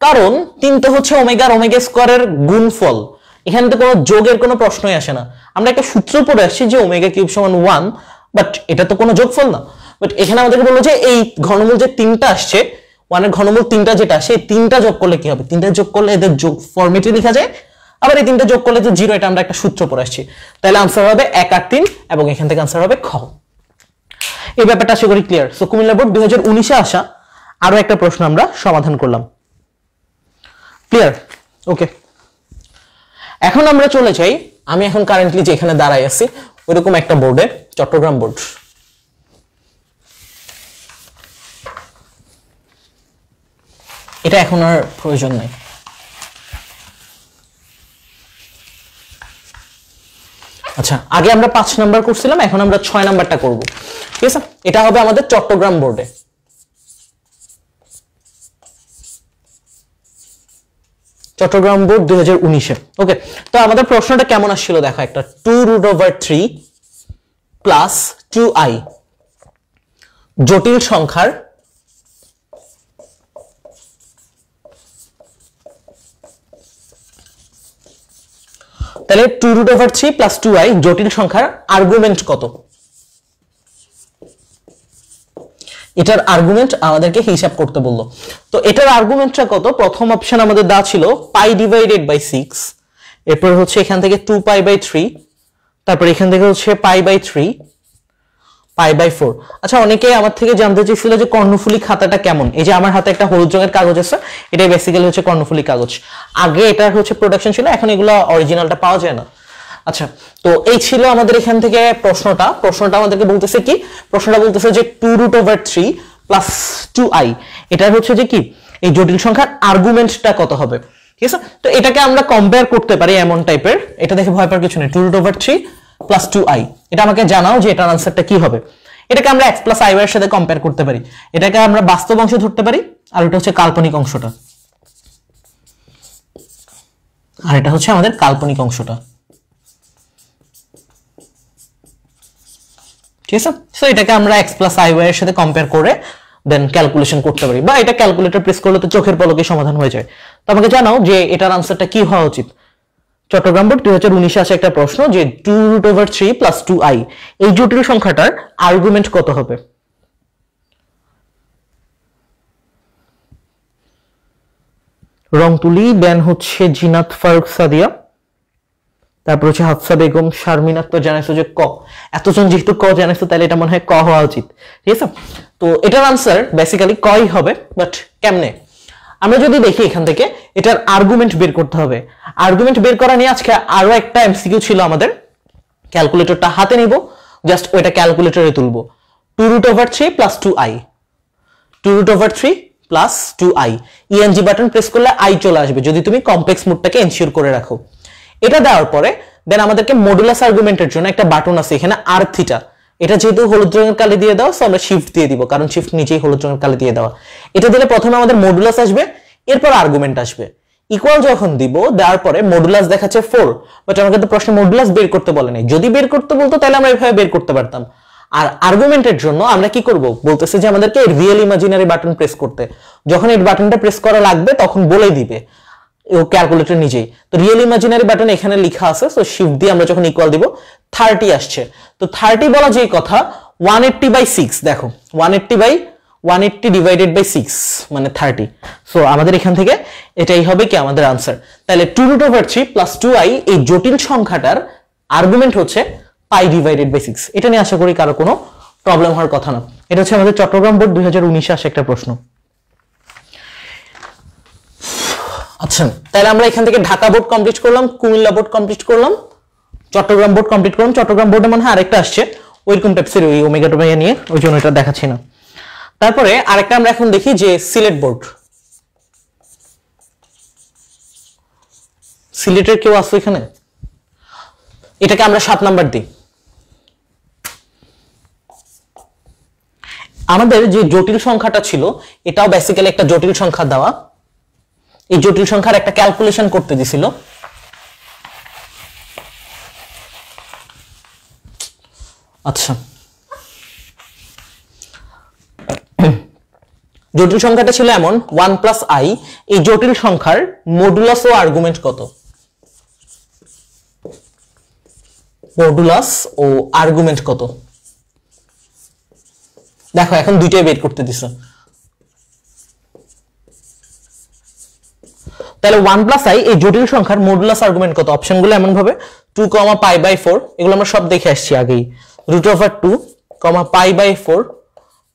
কারণ 3 তো হচ্ছে ওমেগা স্কয়ারের গুণফল, এখানে তো কোনো যোগের কোনো প্রশ্নই আসে না। আমরা একটা সূত্র পড়ে আসছি যে ওমেগা কিউব সমান 1, বাট এটা তো কোনো যোগফল না। বাট এখানে আমাদেরকে বললো যে এই ঘনমূল যে 3টা আসছে, 1 এর ঘনমূল 3টা যেটা আসে, এই 3টা যোগ করলে কি হবে? 3টা যোগ করলে এদের যোগ ফরম্যাটে লেখা যায়, আবার এই 3টা যোগ করলে তো 0, এটা আমরা একটা সূত্র পড়ে আসছি। তাহলে আনসার হবে 1 আর 3, এবং এখান থেকে আনসার হবে খ। এই ব্যাপারটা আশা করি ক্লিয়ার। সো কুমিল্লা বোর্ড 2019-এ আসা আরো একটা প্রশ্ন আমরা সমাধান করলাম। ক্লিয়ার? ওকে, এখন আমরা চলে যাই, আমি এখন কারেন্টলি যেখানে দাঁড়াই আছি ওইরকম একটা বোর্ডে, চট্টগ্রাম বোর্ড। এটা এখন আর প্রয়োজন নাই। আচ্ছা, আগে আমরা 5 নাম্বার করছিলাম, এখন আমরা 6 নাম্বারটা করব, ঠিক আছে? এটা হবে আমাদের চট্টগ্রাম বোর্ডে। চট্টগ্রাম বোর্ড 2019-এ। ওকে, তো আমাদের প্রশ্নটা কেমন আসছিল দেখো, একটা 2√3 প্লাস 2i জটিল সংখ্যার তাহলে 2√3 প্লাস 2i জটিল সংখ্যার আর্গুমেন্ট কত? এটার আর্গুমেন্ট আমাদেরকে হিসাব করতে বললো। তো এটার আর্গুমেন্টটা কত? প্রথম অপশন আমাদের দেওয়া ছিল পাই ডিভাইডেড বাই 6, এরপর হচ্ছে এখান থেকে 2π/3, তারপর এখান থেকে হচ্ছে π/3, π/4। আচ্ছা, অনেকে আমার থেকে জানতে চাইছিল যে কর্ণফুলী খাতাটা কেমন। এই যে আমার হাতে একটা হলুদ রঙের কাগজ আছে, এটা বেসিক্যালি হচ্ছে কর্ণফুলী কাগজ। আগে এটা হচ্ছে প্রোডাকশন ছিল, এখন এগুলো অরিজিনালটা পাওয়া যায় না। আচ্ছা, তো এই ছিল আমাদের এখান থেকে প্রশ্নটা আমাদেরকে বলতেছে কি? প্রশ্নটা বলতেছে যে 2√3 প্লাস 2i, এটা হচ্ছে যে কি এই জটিল সংখ্যার আর্গুমেন্টটা কত হবে, ঠিক আছে? তো এটাকে আমরা কম্পেয়ার করতে পারি এমন টাইপের, এটা দেখে ভয় পাওয়ার কিছু নেই। 2√3 প্লাস 2i, এটা আমাকে জানাও যে এটার আনসারটা কি হবে। এটাকে আমরা x প্লাস i এর সাথে কম্পেয়ার করতে পারি। এটাকে আমরা বাস্তব অংশ ধরতে পারি, আর এটা হচ্ছে কাল্পনিক অংশটা, আর এটা হচ্ছে আমাদের কাল্পনিক অংশটা, ঠিক আছে? সো এটাকে আমরা x প্লাস i এর সাথে কম্পেয়ার করে দেন ক্যালকুলেশন করতে পারি, বা এটা ক্যালকুলেটর প্রেস করলে তো চোখের পলকে সমাধান হয়ে যায়। তো আমাকে জানাও যে এটার আনসারটা কি হওয়া উচিত। চট্টগ্রাম বোর্ড 2019-এ আসে একটা প্রশ্ন যে 2√3 প্লাস 2i এই জটিল সংখ্যাটার আর্গুমেন্ট কত হবে? রং তুলি দেন হচ্ছে জিনাত ফারুক সাদিয়া, তারপর হচ্ছে হাফসা বেগম শারমিনা। তো জানাইছো যে ক, এতজন যেহেতু ক জানাইছো তাহলে এটা মনে হয় ক হওয়া উচিত, ঠিক আছে? তো এটার আনসার বেসিক্যালি কই হবে, বাট কেমনে? আমরা যদি দেখি এখান থেকে এটার আর্গুমেন্ট বের করতে হবে। আর্গুমেন্ট বের করা নিয়ে আজকে আরো একটা এমসিকিউ ছিল আমাদের। ক্যালকুলেটরটা হাতে নিব, জাস্ট ওইটা ক্যালকুলেটরে তুলবো। 2√3 plus 2i, 2√3 plus 2i, ENG button press করলে i চলে আসবে যদি তুমি কমপ্লেক্স মোডটাকে এনশিওর করে রাখো। এটা দেওয়ার পরে দেন আমাদেরকে মডুলাস আর্গুমেন্টের জন্য একটা বাটন আছে এখানে আর থিটা, এটা যেহেতু হলুদ রঙের কালি দিয়ে দাও, সো আমরা শিফট দিয়ে দিব, কারণ শিফট নিচেই হলুদ রঙের কালি দিয়ে দেওয়া। এটা দিলে প্রথমে আমাদের মডুলাস আসবে, এরপর আর্গুমেন্ট আসবে। ইকুয়াল যখন দিব, দেওয়ার পরে মডুলাস দেখাচ্ছে 4, বাট আমাকে তো প্রশ্নে মডুলাস বের করতে বলে নাই। যদি বের করতে বলতো তাহলে আমরা এইভাবে বের করতে পারতাম। আর আর্গুমেন্টের জন্য আমরা কি করব বলতেছে যে আমাদেরকে রিয়েল ইমাজিনারি বাটন প্রেস করতে, যখন এই বাটনটা প্রেস করা লাগবে তখন বলে দিবে ও ক্যালকুলেটর নিজেই। তো রিয়েল ইমাজিনারি বাটন এখানে লেখা আছে, সো শিফট দিয়ে আমরা যখন ইকুয়াল দিব 30 আসছে। তো 30 বলা যেই কথা 180/6, দেখো 180 ডিভাইডেড বাই 6 মানে 30। সো আমাদের এখান থেকে এটাই হবে কি আমাদের আনসার। তাহলে 2√3 প্লাস 2i এই জটিল সংখ্যাটার আর্গুমেন্ট হচ্ছে পাই ডিভাইডেড বাই 6। এটা নিয়ে আশা করি কারো কোনো প্রবলেম হওয়ার কথা না। এটা হচ্ছে আমাদের চট্টগ্রাম বোর্ড 2019 আসে একটা প্রশ্ন। আচ্ছা, তাহলে আমরা এখান থেকে ঢাকা বোর্ড কমপ্লিট করলাম, কুমিল্লা বোর্ড কমপ্লিট করলাম, চট্টগ্রাম বোর্ড কমপ্লিট করলাম। চট্টগ্রাম বোর্ডে মনে হয় আরেকটা আসছে ওইরকম টাইপসের, ওই ওমেগা টোমেগা নিয়ে, ওই জন্য এটা দেখাচ্ছি না। তারপরে আরেকটা আমরা এখন দেখি যে সিলেট বোর্ড। সিলেটের কেউ আসছে এখানে? এটাকে আমরা 7 নাম্বার দিই। আমাদের যে জটিল সংখ্যাটা ছিল এটাও বেসিক্যালি একটা জটিল সংখ্যা দেওয়া, এই জটিল সংখ্যার একটা ক্যালকুলেশন করতে দিছিল। আচ্ছা, জটিল সংখ্যাটা ছিল এমন 1 প্লাস আই, এই জটিল সংখ্যার মডুলাস ও আর্গুমেন্ট কত? মডুলাস ও আর্গুমেন্ট কত? দেখো এখন দুইটাই বের করতে দিছে। তাহলে 1 প্লাস আই এই জটিল সংখ্যার মডুলাস আর্গুমেন্ট কত? অপশনগুলো এমন ভাবে 2, π/4, এগুলো আমরা সব দেখে আসছি আগেই। √2, π/4,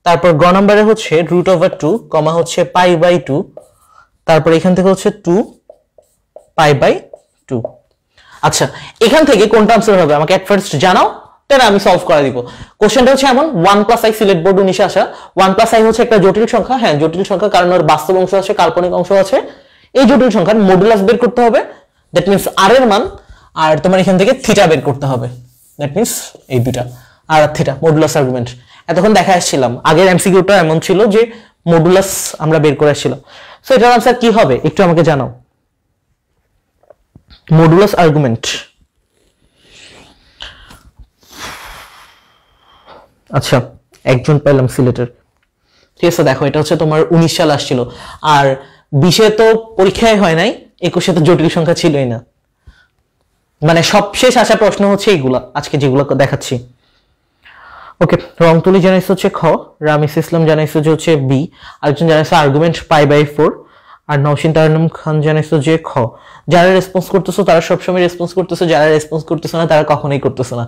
তারপর গ নম্বরে হচ্ছে √2, হচ্ছে π/2, তারপর এখান থেকে হচ্ছে 2 π/2। আচ্ছা, এখান থেকে কোনটা আনসার হবে আমাকে এট ফার্স্ট জানাও, তাহলে আমি সলভ করে দিব। কোশ্চেনটা হচ্ছে এমন 1 প্লাস আই, সিলেট বোর্ড 19 আসা। 1 প্লাস আই হচ্ছে একটা জটিল সংখ্যা, হ্যাঁ জটিল সংখ্যা, কারণ ওর বাস্তব অংশ আছে, কাল্পনিক অংশ আছে। এই জটিল সংখ্যার মডুলাস বের করতে হবে, দ্যাট মিন্স আর এর মান, আর তোমার এখান থেকে থিটা বের করতে হবে, দ্যাট মিন্স এই দুটা, আর থিটা মডুলাস আর্গুমেন্ট। এতক্ষণ দেখা আসছিলাম আগের এমসিকিউটা এমন ছিল যে মডুলাস আমরা বের করে আসছিলাম। সো এটার আনসার কি হবে একটু আমাকে জানাও। Modulus argument. আচ্ছা, একজন পেলাম সিলেটের, ঠিক আছে। দেখো এটা হচ্ছে তোমার 19 সাল আসছিল, আর 20-এ তো পরীক্ষায় হয় নাই, 21-এ তো জটিল সংখ্যা ছিলই না। মানে সবশেষ আসা প্রশ্ন হচ্ছে এইগুলা আজকে যেগুলো দেখাচ্ছি। ওকে, রংতুলি জানাইছে হচ্ছে খ, রামিস ইসলাম জানাইছে যে হচ্ছে বি, আরেকজন জানাইছে আর্গুমেন্ট π/4, আর নওশিন তারনম খান জানাইছে যে খ। যারা রেসপন্স করতেছো তারা সবসময় রেসপন্স করতেছো, যারা রেসপন্স করতেছো না তারা কখনোই করতেছো না।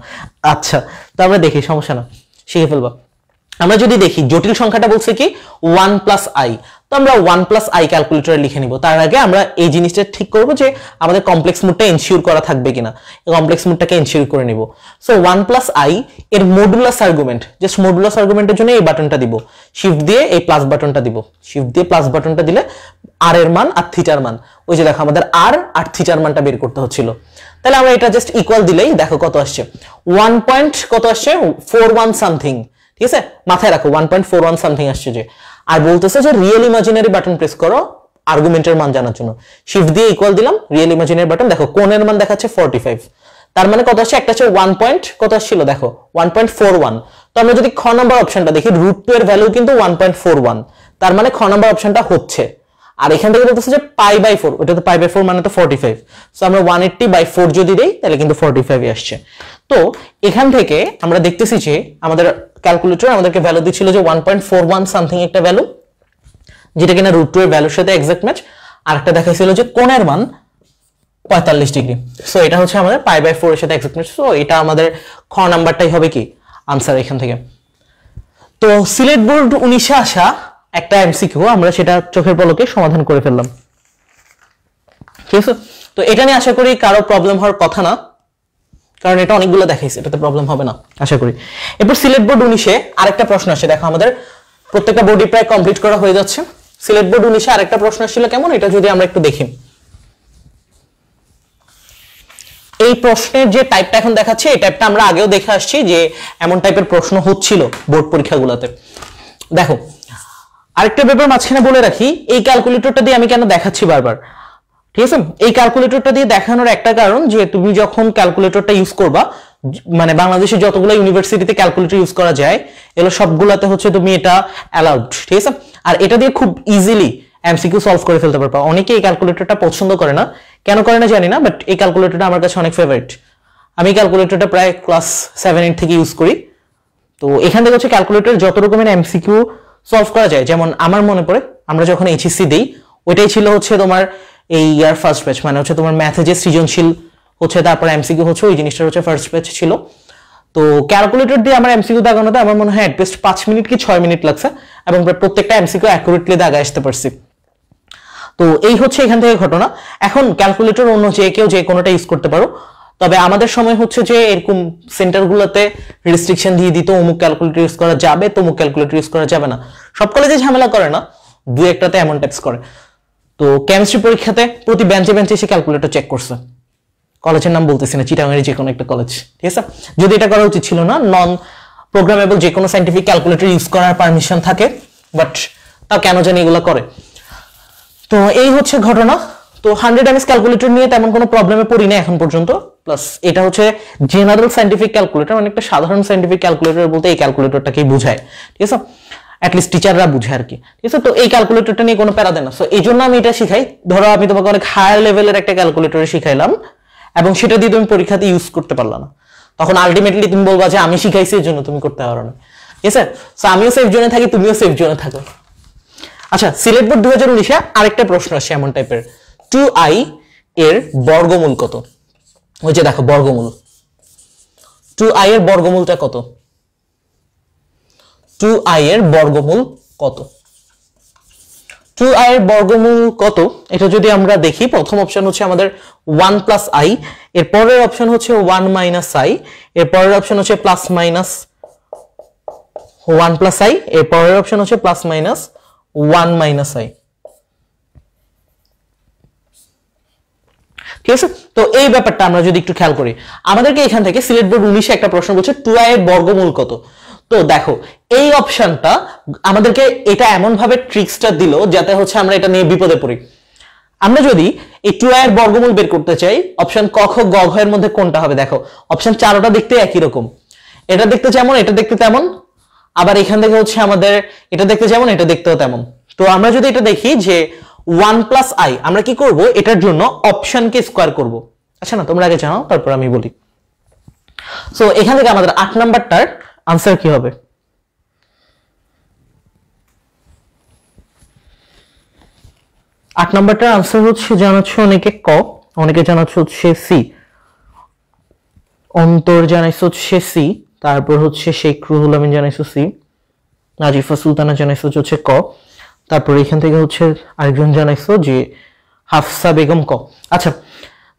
আচ্ছা, তো আমরা দেখি, সমস্যা না, শিখে ফেলবা। আমরা যদি দেখি জটিল সংখ্যাটা বলছে কি 1 প্লাস আই, তো আমরা 1 প্লাস আই ক্যালকুলেটরে লিখে নিব। তার আগে আমরা এই জিনিসটা ঠিক করব যে আমাদের কমপ্লেক্স মোডটা এনশিওর করা থাকবে কিনা, কমপ্লেক্স মোডটাকে এনশিওর করে নিব। সো 1 প্লাস আই এর মডুলাস আর্গুমেন্ট, জাস্ট মডুলাস আর্গুমেন্টের জন্য এই বাটনটা দিব, শিফট দিয়ে এই প্লাস বাটনটা দিব, শিফট দিয়ে প্লাস বাটনটা দিলে আর এর মান আর থিটার মান, ওই যে দেখো আমাদের আর থিটার মানটা বের করতে হচ্ছিল। তাহলে আমরা এটা জাস্ট ইকুয়াল দিলেই দেখো কত আসছে, 1 পয়েন্ট কত আসছে 41 সামথিং, ঠিক আছে, মাথায় রাখো 1.41 সামথিং আসছে যে। আর বলতেছে যে রিয়েল ইমাজিনারি বাটন প্রেস করো আর্গুমেন্টের মান জানার জন্য, শিফট দিয়ে ইকুয়াল দিলাম, রিয়েল ইমাজিনারি বাটন, দেখো কোণের মান দেখাচ্ছে 45, তার মানে কত আসছে, একটা হচ্ছে 1 পয়েন্ট কত আসছিল দেখো 1.41। তো আমরা যদি খ নাম্বার অপশনটা দেখি, √2 এর ভ্যালু কিন্তু 1.41, তার মানে খ নাম্বার অপশনটা হচ্ছে। আর এখান থেকে বলতেছে যে π/4, ওটা তো π/4 মানে তো 45, সো আমরা 180/4 যদি দেই তাহলে কিন্তু 45 আসছে। তো এখান থেকে আমরা দেখতেছি যে আমাদের ক্যালকুলেটর আমাদেরকে ভ্যালু দিচ্ছিল যে 1.41 সামথিং একটা ভ্যালু, যেটা কিনা √2 এর ভ্যালুর সাথে এক্সাক্ট ম্যাচ, আর একটা দেখাইছিল যে কোণের মান 45 ডিগ্রি। সো এটা হচ্ছে আমাদের π/4 এর সাথে এক্সাক্ট ম্যাচ। সো এটা আমাদের খ নাম্বারটাই হবে কি আনসার এখান থেকে। তো সিলেট বোর্ড 19-এ আসা একটা এমসিকিউ আমরা সেটা চোখের পলকে সমাধান করে ফেললাম, ঠিক আছে। তো এটা নিয়ে আশা করি কারো প্রবলেম হওয়ার কথা না, কারণ এটা অনেকগুলো দেখাইছে, এটাতে প্রবলেম হবে না আশা করি। এরপর সিলেট বোর্ড 19-এ আরেকটা প্রশ্ন আসে, দেখো আমাদের প্রত্যেকটা বোর্ডই প্রায় কমপ্লিট করা হয়ে যাচ্ছে। সিলেট বোর্ড 19-এ আরেকটা প্রশ্ন আসছিল কেমন, এটা যদি আমরা একটু দেখি। এই প্রশ্নের যে টাইপটা এখন দেখাচ্ছে, এই টাইপটা আমরা আগেও দেখে আসছি যে এমন টাইপের প্রশ্ন হচ্ছিল বোর্ড পরীক্ষাগুলোতে। দেখো আরেকটা ব্যাপার মাঝখানে বলে রাখি, এই ক্যালকুলেটরটা দিয়ে আমি কেন দেখাচ্ছি বারবার, ঠিক আছে। এই ক্যালকুলেটরটা দিয়ে দেখানোর একটা কারণ যে তুমি যখন ক্যালকুলেটরটা ইউজ করবা, মানে বাংলাদেশে যতগুলো ইউনিভার্সিটিতে ক্যালকুলেটর ইউজ করা যায় এগুলো সবগুলাতে হচ্ছে তুমি এটা অ্যালাউড, ঠিক আছে। আর এটা দিয়ে খুব ইজিলি এমসিকিউ সলভ করে ফেলতে পারবা। অনেকে এই ক্যালকুলেটরটা পছন্দ করে না, কেন করে না জানি না, বাট এই ক্যালকুলেটরটা আমার কাছে অনেক ফেভারিট। আমি ক্যালকুলেটরটা প্রায় ক্লাস 7-8 থেকে ইউজ করি। তো এখান থেকে হচ্ছে ক্যালকুলেটর যত রকমের এমসিকিউ সলভ করা যায়। যেমন আমার মনে পড়ে আমরা যখন এইচএসসি দেই ওইটাই ছিল হচ্ছে তোমার এই ইয়ার ফার্স্ট ব্যাচ, মানে হচ্ছে তোমার ম্যাথে যে সৃজনশীল হচ্ছে তারপর এমসিকিউ হচ্ছে ওই জিনিসটা হচ্ছে ফার্স্ট ব্যাচ ছিল। তো ক্যালকুলেটর দিয়ে আমার এমসিকিউ দাগানোতে আমার মনে হয় অ্যাটলিস্ট 5 মিনিট কি 6 মিনিট লাগছে এবং প্রত্যেকটা এমসিকিউ অ্যাকুরেটলি দাগা আসতে পারছি। তো এই হচ্ছে এখান থেকে ঘটনা। এখন ক্যালকুলেটর অন্য যে কেউ যে কোনোটা ইউজ করতে পারো, তবে আমাদের সময় হচ্ছে যে এরকম সেন্টারগুলোতে রেস্ট্রিকশন দিয়ে দিত অমুক ক্যালকুলেটর ইউজ করা যাবে তমুক ক্যালকুলেটর ইউজ করা যাবে না। সব কলেজে ঝামেলা করে না, দু একটাতে এমন টাইপস করে। তো কেমিস্ট্রি পরীক্ষাতে প্রতি বেঞ্চে বেঞ্চে এসে ক্যালকুলেটর চেক করছে। কলেজের নাম বলতেছি না, চিটাগাংয়ের যে কোনো একটা কলেজ, ঠিক আছে। যদি এটা করা উচিত ছিল না, নন প্রোগ্রামেবল যে কোনো সাইন্টিফিক ক্যালকুলেটর ইউজ করার পারমিশন থাকে, বাট তাও কেন জানি এগুলো করে। তো এই হচ্ছে ঘটনা। তো 100 এমএস ক্যালকুলেটর নিয়ে তেমন কোনো প্রবলেমে পড়ি না এখন পর্যন্ত। প্লাস এটা হচ্ছে জেনারেল সাইন্টিফিক ক্যালকুলেটর, মানে একটা সাধারণ সাইন্টিফিক ক্যালকুলেটর বলতে এই ক্যালকুলেটরটাকেই বোঝায়, ঠিক আছে। অ্যাটলিস্ট টিচাররা বুঝে আর কি, ঠিক আছে। তো এই ক্যালকুলেটরটা নিয়ে কোনো প্যারা দেয় না। সো এই জন্য আমি এটা শিখাই। ধরো আমি তোমাকে অনেক হায়ার লেভেলের একটা ক্যালকুলেটর শিখাইলাম এবং সেটা দিয়ে তুমি পরীক্ষাতে ইউজ করতে পারলা না, তখন আলটিমেটলি তুমি বলবা যে আমি শিখাইছি এর জন্য তুমি করতে পারো না, ঠিক আছে। সো আমিও সেফ জোনে থাকি, তুমিও সেফ জোনে থাকো। আচ্ছা, সিলেট বোর্ড 2019-এ আরেকটা প্রশ্ন আসছে এমন টাইপের, 2i এর বর্গমূল কত? ওই যে দেখো বর্গমূল, 2i এর বর্গমূলটা কত? 2i এর বর্গমূল কত? 2i এর বর্গমূল কত এটা যদি আমরা দেখি, প্রথম অপশন হচ্ছে আমাদের 1 + i, এর পরের অপশন হচ্ছে 1 - i, এর পরের অপশন হচ্ছে প্লাস মাইনাস 1 + i, এর পরের অপশন হচ্ছে প্লাস মাইনাস 1 - i, ঠিক আছে। তো এই ব্যাপারটা আমরা যদি একটু খেয়াল করি, আমাদেরকে এখান থেকে সিলেট বোর্ড 19-এ একটা প্রশ্ন বলছে 2i এর বর্গমূল কত। তো দেখো এই অপশনটা আমাদেরকে এটা এমন ভাবে ট্রিক্সটা দিল যাতে হচ্ছে আমরা এটা নিয়ে বিপদে পড়ি। আমরা যদি এই 2i এর বর্গমূল বের করতে চাই, অপশন ক, খ, গ, ঘ এর মধ্যে কোনটা হবে? দেখো অপশন 4টা দেখতে একই রকম, এটা দেখতে যেমন এটা দেখতে তেমন, আবার এখান থেকে হচ্ছে আমাদের এটা দেখতে যেমন এটা দেখতেও তেমন। তো আমরা যদি এটা দেখি যে 1 + i, আমরা কি করব? এটার জন্য অপশনকে স্কয়ার করব। আচ্ছা না, তোমরা আগে জানাও তারপর আমি বলি। সো এখান থেকে আমাদের 8 নাম্বারটার আনসার কি হবে? 8 নাম্বারটার আনসার হচ্ছে জানাচ্ছে অনেকে ক, অনেকে জানাচ্ছে হচ্ছে সি, অন্তর জানাইছে হচ্ছে সি, তারপর হচ্ছে শেখ রুহুল আমিন জানাইছে সি, নাজিফা সুলতানা জানাইছে হচ্ছে ক, তারপর এখান থেকে হচ্ছে আরেকজন জানাইছো যে হাফসা বেগম ক। আচ্ছা,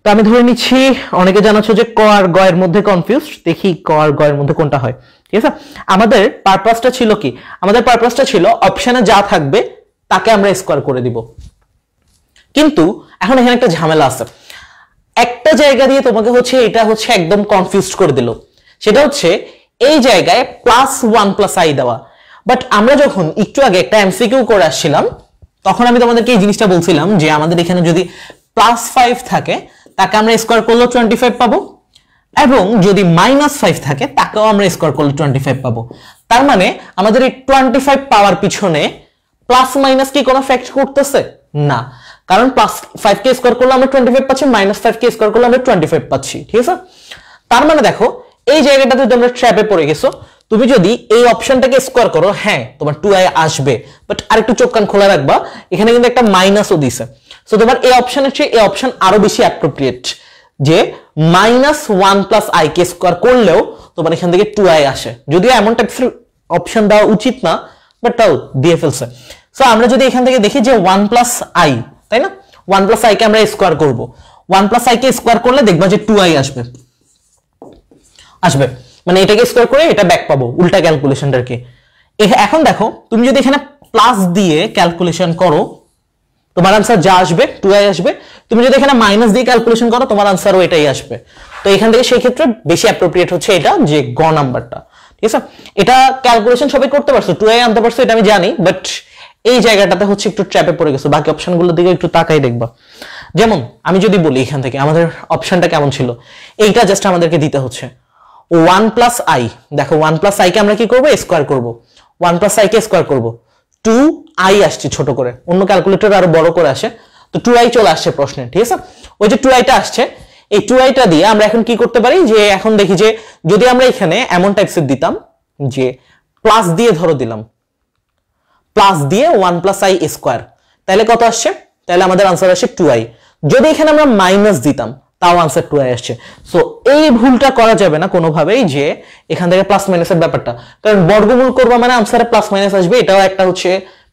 তো আমি ধরে নিচ্ছি অনেকে জানাচ্ছ যে ক আর গ এর মধ্যে কনফিউজড, দেখি ক আর গ এর মধ্যে কোনটা হয়, ঠিক আছে। আমাদের পারপাসটা ছিল কি? আমাদের পারপাসটা ছিল অপশনে যা থাকবে তাকে আমরা স্কয়ার করে দিব। কিন্তু এখন এখানে একটা ঝামেলা আছে, একটা জায়গা দিয়ে তোমাকে হচ্ছে এটা হচ্ছে একদম কনফিউজড করে দিল, সেটা হচ্ছে এই জায়গায় +1 + i দেওয়া। বাট আমরা যখন একটু আগে একটা এমসিকিউ করে আসছিলাম তখন আমি তোমাদেরকে এই জিনিসটা বলছিলাম যে আমাদের এখানে যদি +5 থাকে তাকে আমরা স্কয়ার করলে 25 পাবো, এবং যদি -5 থাকে তাকেও আমরা স্কয়ার করলে 25 পাবো। তার মানে আমাদের এই 25 পাওয়ার পিছনে প্লাস মাইনাস কি কোনো ফ্যাক্ট করতেছে না, কারণ +5 কে স্কয়ার করলে আমরা 25 পাচ্ছি, -5 কে স্কয়ার করলে আমরা 25 পাচ্ছি, ঠিক আছে। তার মানে দেখো এই জায়গাটাতে তোমরা ট্র্যাপে পড়ে গেছো। তুমি যদি এই অপশনটাকে স্কয়ার করো, হ্যাঁ তোমার 2i আসবে, বাট আরেকটু চোখ কান খোলা রাখবা, এখানে কিন্তু একটা মাইনাসও দিছে। সো তোমার এই অপশনের চেয়ে এই অপশন আরো বেশি অ্যাপ্রোপ্রিয়েট, যে -1 + i কে স্কয়ার করলেও তোমার এখান থেকে 2i আসে। যদিও এমন টাইপের অপশন দেওয়া উচিত না, বাট তাও দিয়ে ফেলছে। সো আমরা যদি এখান থেকে দেখি যে 1 + i, তাই না, 1 + i কে আমরা স্কয়ার করব, 1 + i কে স্কয়ার করলে দেখবা যে 2i আসবে, মানে এটাকে স্কয়ার করে এটা ব্যাক পাবো উল্টা ক্যালকুলেশনটাকে। এখন দেখো তুমি যদি এখানে প্লাস দিয়ে ক্যালকুলেশন করো তোমার আনসার যা আসবে 2i আসবে, তুমি যদি এখানে মাইনাস দিয়ে ক্যালকুলেশন করো তোমার আনসারও এটাই আসবে। তো এখান থেকে সেই ক্ষেত্রে বেশি অ্যাপ্রোপ্রিয়েট হচ্ছে এটা, যে গ নাম্বারটা, ঠিক আছে। এটা ক্যালকুলেশন সবাই করতে পারছো, 2i আনতে পারছো এটা আমি জানি, বাট এই জায়গাটাতে হচ্ছে একটু ট্র্যাপে পড়ে গেছো। বাকি অপশনগুলোর দিকে একটু তাকাই দেখবা। যেমন আমি যদি বলি এখান থেকে আমাদের অপশনটা কেমন ছিল, এইটা জাস্ট আমাদেরকে দিতে হচ্ছে 1 প্লাস আই, দেখো 1 প্লাস আই কে আমরা কি করব, স্কোয়ার করব। 1 প্লাস আই কে স্কোয়ার করব, 2i আসছে ছোট করে, অন্য ক্যালকুলেটর আরো বড় করে আসে, তো 2i চলে আসছে প্রশ্নে, ঠিক আছে। ওই যে 2i টা আসছে, এই 2i টা দিয়ে আমরা এখন কি করতে পারি, যে এখন দেখি যে যদি আমরা এখানে এমন টাইপসের দিতাম যে প্লাস দিয়ে ধরো দিলাম, প্লাস দিয়ে 1 প্লাস আই স্কোয়ার, তাহলে কত আসছে, তাহলে আমাদের আনসার আসছে 2i। যদি এখানে আমরা মাইনাস দিতাম তাও আনসার 2i আসছে। সো এই ভুলটা করা যাবে না কোনোভাবেই, যে এখান থেকে প্লাস মাইনাসের ব্যাপারটা, কারণ বর্গমূল করবো মানে আনসারে প্লাস মাইনাস আসবে, এটাও একটা হচ্ছে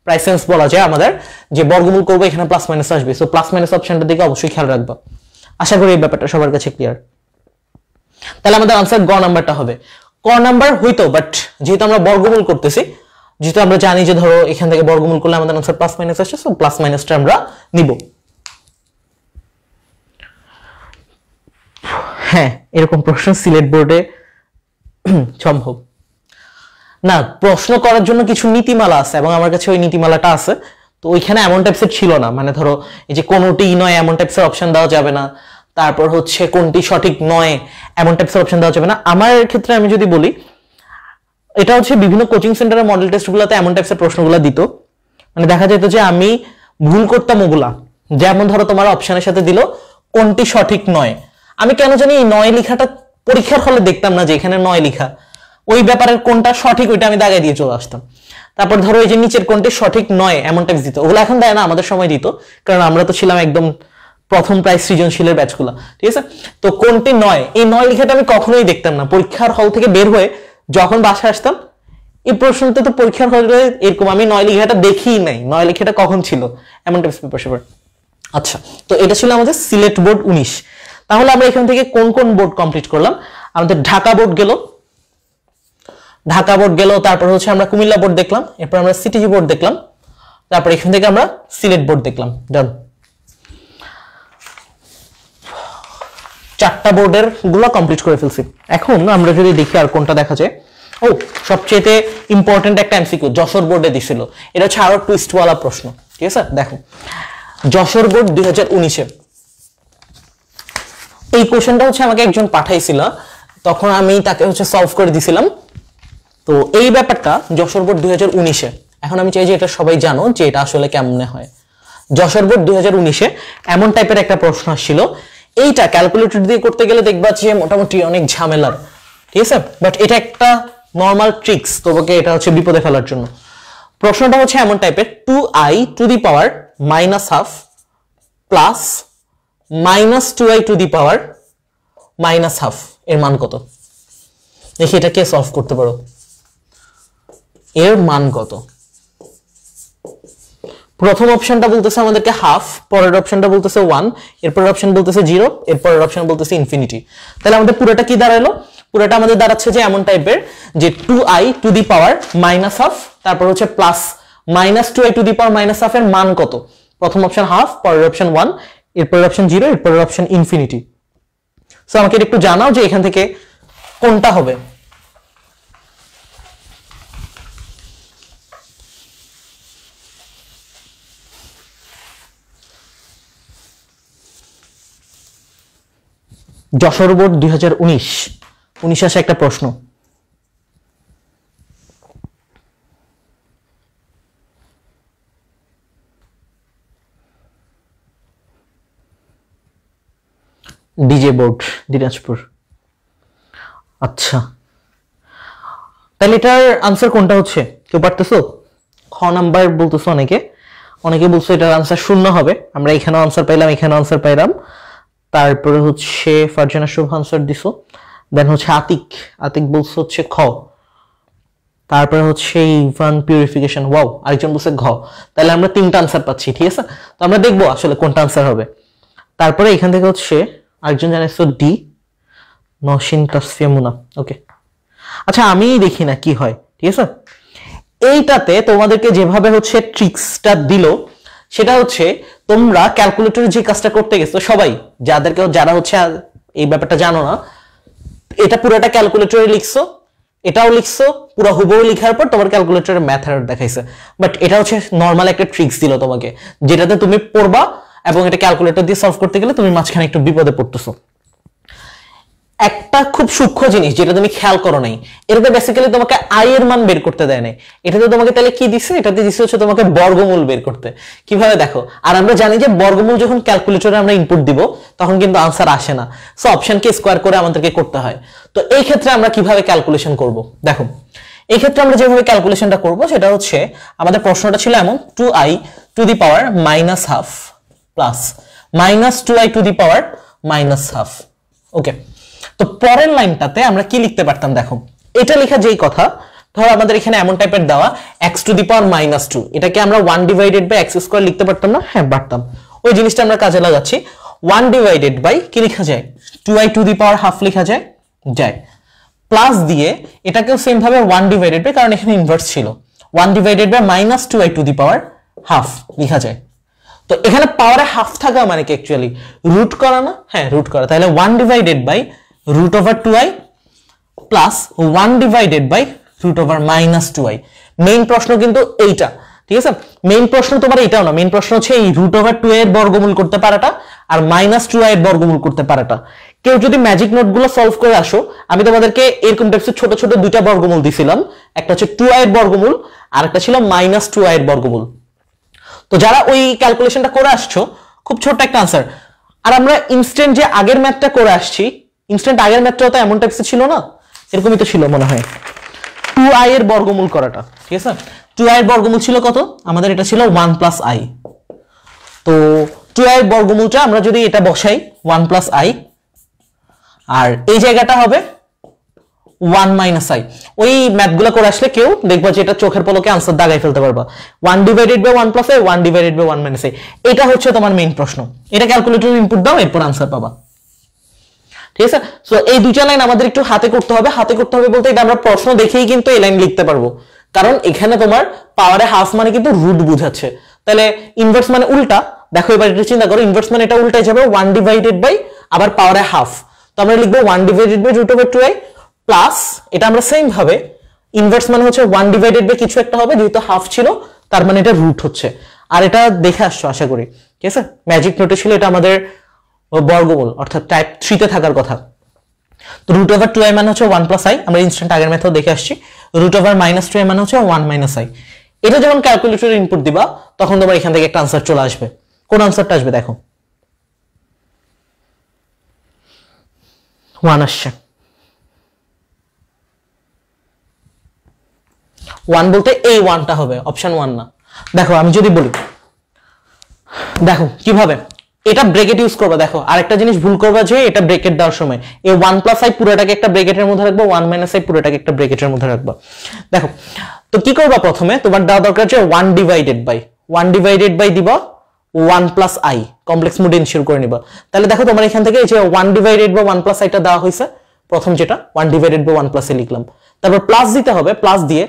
প্রাইসেন্স বলা যায় আমাদের, যে বর্গমূল করবো এখানে প্লাস মাইনাস আসবে। সো প্লাস মাইনাস অপশনটার দিকে অবশ্যই খেয়াল রাখবা। আশা করি এই ব্যাপারটা সবার কাছে ক্লিয়ার। তাহলে আমাদের আনসার গ নাম্বারটা হবে। ক নাম্বার হইতো, বাট যেহেতু আমরা বর্গমূল করতেছি, যেহেতু আমরা জানি যে ধরো এখান থেকে বর্গমূল করলে আমাদের আনসার প্লাস মাইনাস আসছে, সো প্লাস মাইনাসটা আমরা নিব। হ্যাঁ, এরকম প্রশ্ন সিলেট বোর্ডে সম্ভব না। প্রশ্ন করার জন্য কিছু নীতিমালা আছে এবং আমার কাছে ওই নীতিমালাটা আছে, তো ওইখানে এমন টাইপসের ছিল না, মানে ধরো এই যে কোনটি নয় এমন টাইপসের অপশন দেওয়া যাবে না, তারপর হচ্ছে কোনটি সঠিক নয় এমন টাইপসের অপশন দেওয়া যাবে না। আমার ক্ষেত্রে আমি যদি বলি, এটা হচ্ছে বিভিন্ন কোচিং সেন্টারের মডেল টেস্টগুলোতে এমন টাইপসের প্রশ্নগুলো দিত, মানে দেখা যেত যে আমি ভুল করতাম ওগুলা, যেমন ধরো তোমার অপশনের সাথে দিল কোনটি সঠিক নয়, আমি কেন জানি এই নয় লেখাটা পরীক্ষার হলে দেখতাম না যে এখানে নয় লেখা, ওই ব্যাপারের কোনটা সঠিক ওইটা আমি দাগায় দিয়ে চলে আসতাম। তারপর ধরো এই যে নিচের কোনটি সঠিক নয় এমন টাইপস দিত, ওগুলো এখন দেয় না, আমাদের সময় দিত, কারণ আমরা তো ছিলাম একদম প্রথম প্রায় সৃজনশীলের ব্যাচগুলো, ঠিক আছে। তো কোনটি নয়, এই নয় লেখাটা আমি কখনোই দেখতাম না, পরীক্ষার হল থেকে বের হয়ে যখন বাসায় আসতাম এই প্রশ্নটা তো পরীক্ষার হলে এরকম আমি নয় লেখাটা দেখিই নাই, নয় লেখাটা কখন ছিল এমন টাইপস পেপার। আচ্ছা, তো এটা ছিল আমাদের সিলেট বোর্ড 19। তাহলে আমরা এখান থেকে কোন কোন বোর্ড কমপ্লিট করলাম, আমাদের ঢাকা বোর্ড গেল, তারপর হচ্ছে আমরা কুমিল্লা বোর্ড দেখলাম, এরপর আমরা সিটিজি বোর্ড দেখলাম, তারপর এখান থেকে আমরা সিলেট বোর্ড দেখলাম। ডান, 4টা বোর্ডের গুলো কমপ্লিট করে ফেলছি। এখন আমরা যদি দেখি আর কোনটা দেখা যায়, ও সবচেয়ে ইম্পর্টেন্ট একটা এমসিকিউ যশোর বোর্ডে দিছিল, এটা হচ্ছে আরো টুইস্টওয়ালা প্রশ্ন, ঠিক আছে। দেখো যশোর বোর্ড 2019-এ এই কোশ্চেনটা হচ্ছে আমাকে একজন পাঠাইছিল, তখন আমি তাকে হচ্ছে সলভ করে দিছিলাম। তো এই ব্যাপারটা যশোর বোর্ড 2019-এ, এখন আমি চাই যে এটা সবাই জানো যে এটা আসলে কেমনে হয়। যশোর বোর্ড 2019-এ এমন টাইপের একটা প্রশ্ন আসছিল, এইটা ক্যালকুলেটর দিয়ে করতে গেলে দেখবা যে মোটামুটি অনেক ঝামেলার, ঠিক আছে, বাট এটা একটা নর্মাল ট্রিক্স তোমাকে এটা হচ্ছে বিপদে ফেলার জন্য। প্রশ্নটা হচ্ছে এমন টাইপের, 2i to the power minus half plus minus 2i to the power minus half এর মান কত? দেখি এটা কে সলভ করতে পারো, এর মান কত? প্রথম অপশনটা বলতেছে আমাদেরকে হাফ, পরের অপশনটা বলতেছে 1, এরপরের অপশন বলতেছে 0, এরপরের অপশন বলতেছে ইনফিনিটি। তাহলে আমাদের পুরোটা কি দাঁড়ালো? পুরোটা আমাদের দাঁড়াচ্ছে যে এমন টাইপের যে 2i to the power minus half, তারপর হচ্ছে plus minus 2i to the power minus half এর মান কত? প্রথম অপশন হাফ, পরের অপশন 1, এরপরের অপশন 0, এরপরের অপশন ইনফিনিটি। সো আমাকে একটু জানাও যে এখান থেকে কোনটা হবে। যশোর বোর্ড 2019 আসে একটা প্রশ্ন, ডিজে বোর্ড দিনাজপুর। আচ্ছা, তাহলে এটার আনসার কোনটা হচ্ছে কেউ পারতেছো? খ নাম্বার বলতেছো অনেকে বলছো এটার আনসার 0 হবে। আমরা এখানেও আনসার পাইলাম, এখানেও আনসার পাইলাম। তারপরে হচ্ছে ফারজানা শুভ আনসার দিছো, দেন হচ্ছে আতিক বলছো হচ্ছে খ, তারপরে হচ্ছে ইভান পিউরিফিকেশন, ওয়াও, আরেকজন বলছে ঘ। তাহলে আমরা 3টা আনসার পাচ্ছি, ঠিক আছে। তো আমরা দেখবো আসলে কোনটা আনসার হবে। তারপরে এখান থেকে হচ্ছে আরেকজন জানাইছো ডি, নসিন তাসফিয়া মুনা, ওকে। আচ্ছা, আমি দেখি না কি হয়, ঠিক আছে। এইটাতে তোমাদেরকে যেভাবে হচ্ছে ট্রিক্সটা দিল সেটা হচ্ছে তোমরা ক্যালকুলেটরে যে কাজটা করতে গেছো সবাই যারা হচ্ছে এই ব্যাপারটা জানো না, এটা পুরোটা ক্যালকুলেটরে লিখছো, এটাও লিখছো, পুরো হুবহু লেখার পর তোমার ক্যালকুলেটরে মেথড দেখাইছে। বাট এটা হচ্ছে নর্মাল একটা ট্রিক্স দিল তোমাকে, যেটাতে তুমি পড়বা এবং এটা ক্যালকুলেটর দিয়ে সলভ করতে গেলে তুমি মাঝখানে একটু বিপদে পড়তেছো। একটা খুব সূক্ষ্ম জিনিস যেটা তুমি খেয়াল করো নাই, এটাতে বেসিক্যালি তোমাকে আই এর মান বের করতে দেয় নাই, এটাতে তোমাকে তাহলে কি দিচ্ছে, এটাতে দিচ্ছে হচ্ছে তোমাকে বর্গমূল বের করতে। কিভাবে দেখো, আর আমরা জানি যে বর্গমূল যখন ক্যালকুলেটরে আমরা ইনপুট দিব তখন কিন্তু আনসার আসে না, সো অপশনকে স্কোয়ার করে আমাদেরকে করতে হয়। তো এই ক্ষেত্রে আমরা কিভাবে ক্যালকুলেশন করব, দেখো এই ক্ষেত্রে আমরা যেভাবে ক্যালকুলেশনটা করব সেটা হচ্ছে, আমাদের প্রশ্নটা ছিল এমন 2i to the power minus half plus minus 2i to the power minus half. Okay, তো পরের লাইনটাতে আমরা কি লিখতে পারতাম, দেখো এটা লেখা যেই কথা, ধরো আমাদের এখানে এমন টাইপের দেওয়া x two the power minus 2, এটাকে আমরা 1 ডিভাইডেড বাই x স্কয়ার লিখতে পারতাম না? হ্যাঁ পারতাম। ওই জিনিসটা আমরা কাজে লাগাচ্ছি, 1 ডিভাইডেড বাই কি লেখা যায়, 2i to the power half লেখা যায়, প্লাস দিয়ে এটাকেও সেম ভাবে 1 ডিভাইডেড বাই, কারণ এখানে ইনভার্স ছিল, 1 divided by minus 2i to the power half লেখা যায়। তো এখানে পাওয়ারে হাফ থাকা মানে কি অ্যাকচুয়ালি রুট করা না? হ্যাঁ রুট করা, তাহলে 1 divided by root over 2i plus 1 divided by root over minus 2i। Main প্রশ্ন কিন্তু এইটা, ঠিক আছে? মেইন প্রশ্ন তোমার এটাও না, মেইন প্রশ্ন হচ্ছে এই রুট ওভার 2i এর বর্গমূল করতে পারাটা আর মাইনাস 2i এর বর্গমূল করতে পারাটা। কেউ যদি ম্যাজিক নোটগুলো সলভ করে আসো, আমি তোমাদেরকে এরকম টাইপের ছোট ছোট দুইটা বর্গমূল দিছিলাম, একটা হচ্ছে 2i এর বর্গমূল আর একটা ছিল মাইনাস 2i এর বর্গমূল। তো যারা ওই ক্যালকুলেশনটা করে আসছো, খুব ছোট একটা আনসার। আর আমরা ইনস্ট্যান্ট যে আগের ম্যাথটা করে আসছি, ইনস্ট্যান্ট আগের ম্যাথটাও তো এমন টাইপসে ছিল না, এরকমই তো ছিল মনে হয়, 2i এর বর্গমূল করাটা, ঠিক আছে? 2i এর বর্গমূল ছিল কত আমাদের, এটা ছিল 1 প্লাস i। তো 2i এর বর্গমূলটা আমরা যদি এটা বসাই 1 প্লাস i, আর এই জায়গাটা হবে 1 মাইনাস i। ওই ম্যাথগুলো করে আসলে কেউ দেখবা যে এটা চোখের পলকে আনসার দাগাই ফেলতে পারবা, 1 divided by 1 plus i, 1 divided by 1 minus i। এটা হচ্ছে তোমার মেইন প্রশ্ন, এটা ক্যালকুলেটরে ইনপুট দাও, এরপর আনসার পাবা, ঠিক আছে? সো এই দুইটা লাইন আমাদের একটু হাতে করতে হবে। হাতে করতে হবে বলতে এটা আমরা প্রশ্ন দেখেই কিন্তু এই লাইন লিখতে পারবো, কারণ এখানে তোমার পাওয়ারে হাফ মানে কিন্তু রুট বুঝাচ্ছে, তাহলে ইনভার্স মানে উল্টা। দেখো এবার এটা চিন্তা করো, ইনভার্স মানে এটা উল্টাই যাবে, 1 ডিভাইডেড বাই আবার পাওয়ারে হাফ, তো আমরা লিখবো 1 divided by root over 2i plus এটা আমরা সেম ভাবে ইনভার্স মানে হচ্ছে 1 ডিভাইডেড বাই কিছু একটা হবে, যেহেতু হাফ ছিল তার মানে এটা রুট হচ্ছে। আর এটা দেখে আসছো আশা করি, ঠিক আছে? ম্যাজিক নোটে ছিল এটা আমাদের বর্গমূল, অর্থাৎ টাইপ 3 তে থাকার কথা। তো রুট ওভার 2i মানে হচ্ছে 1 প্লাস i, আমরা ইনস্ট্যান্ট আগের মেথড দেখে আসছি। রুট ওভার মাইনাস 2i মানে হচ্ছে 1 মাইনাস i। এটা যখন ক্যালকুলেটরে ইনপুট দিবা তখন তোমার এখান থেকে একটা আনসার চলে আসবে। কোন আনসারটা আসবে দেখো, 1 আসছে। 1 বলতে এই 1টা হবে, অপশন 1 না। দেখো আমি যদি বলি, দেখো কিভাবে এটা ব্র্যাকেট ইউজ করবা। দেখো আরেকটা জিনিস ভুল করবা যে এটা ব্র্যাকেট দেওয়ার সময় এই 1 প্লাস i পুরোটাকে একটা ব্র্যাকেটের মধ্যে রাখবা, 1 মাইনাস i পুরোটাকে একটা ব্র্যাকেটের মধ্যে রাখবা। দেখো তো কি করবা, প্রথমে তোমার দেওয়া দরকার যে 1 ডিভাইডেড বাই দিবা 1 plus i, complex mode ensure করে নিবা। তাহলে দেখো তোমার এখান থেকে এই যে 1 ডিভাইডেড বাই 1 প্লাস i টা দেওয়া হয়েছে, প্রথম যেটা 1 ডিভাইডেড বাই 1 প্লাস i লিখলাম, তারপর প্লাস দিতে হবে, প্লাস দিয়ে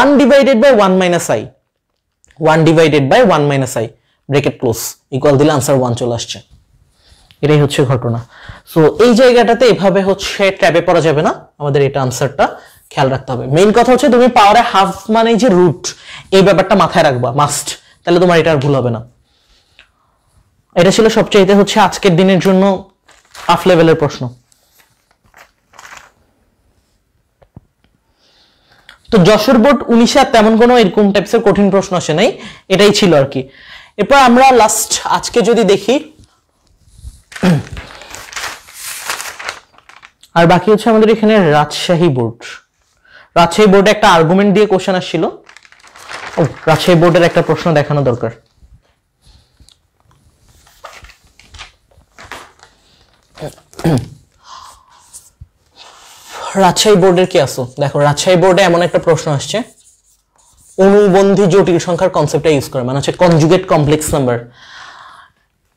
1 divided by 1 minus i, 1 divided by 1 minus i bracket close equal দিলে আনসার 1 চলে আসছে। এটাই হচ্ছে ঘটনা। সো এই জায়গাটাতে এভাবে হচ্ছে ট্র্যাপে পড়া যাবে না, আমাদের এটা আনসারটা খেয়াল রাখতে হবে। মেইন কথা হচ্ছে তুমি পাওয়ারে হাফ মানে যে রুট, এই ব্যাপারটা মাথায় রাখবা মাস্ট, তাহলে তোমার এটা আর ভুল হবে না। এটা ছিল সবচেয়ে হচ্ছে আজকের দিনের জন্য হাফ লেভেলের প্রশ্ন। তো যশোর বোর্ড 19 তেমন কোনো এরকম টাইপসের কঠিন প্রশ্ন আসে নাই, এটাই ছিল আর কি। এরপর আমরা লাস্ট আজকে যদি দেখি, আর বাকি হচ্ছে আমাদের এখানে রাজশাহী বোর্ড। রাজশাহী বোর্ডে একটা আর্গুমেন্ট দিয়ে কোশ্চেন আসছিল, ও রাজশাহী বোর্ডের একটা প্রশ্ন দেখানো দরকার। রাজশাহী বোর্ডের কি আসো, দেখো রাজশাহী বোর্ডে এমন একটা প্রশ্ন আসছে, অনুবন্ধী জটিল সংখ্যার কনসেপ্টটা ইউজ করে, মানে হচ্ছে কনজুগেট কমপ্লেক্স নাম্বার।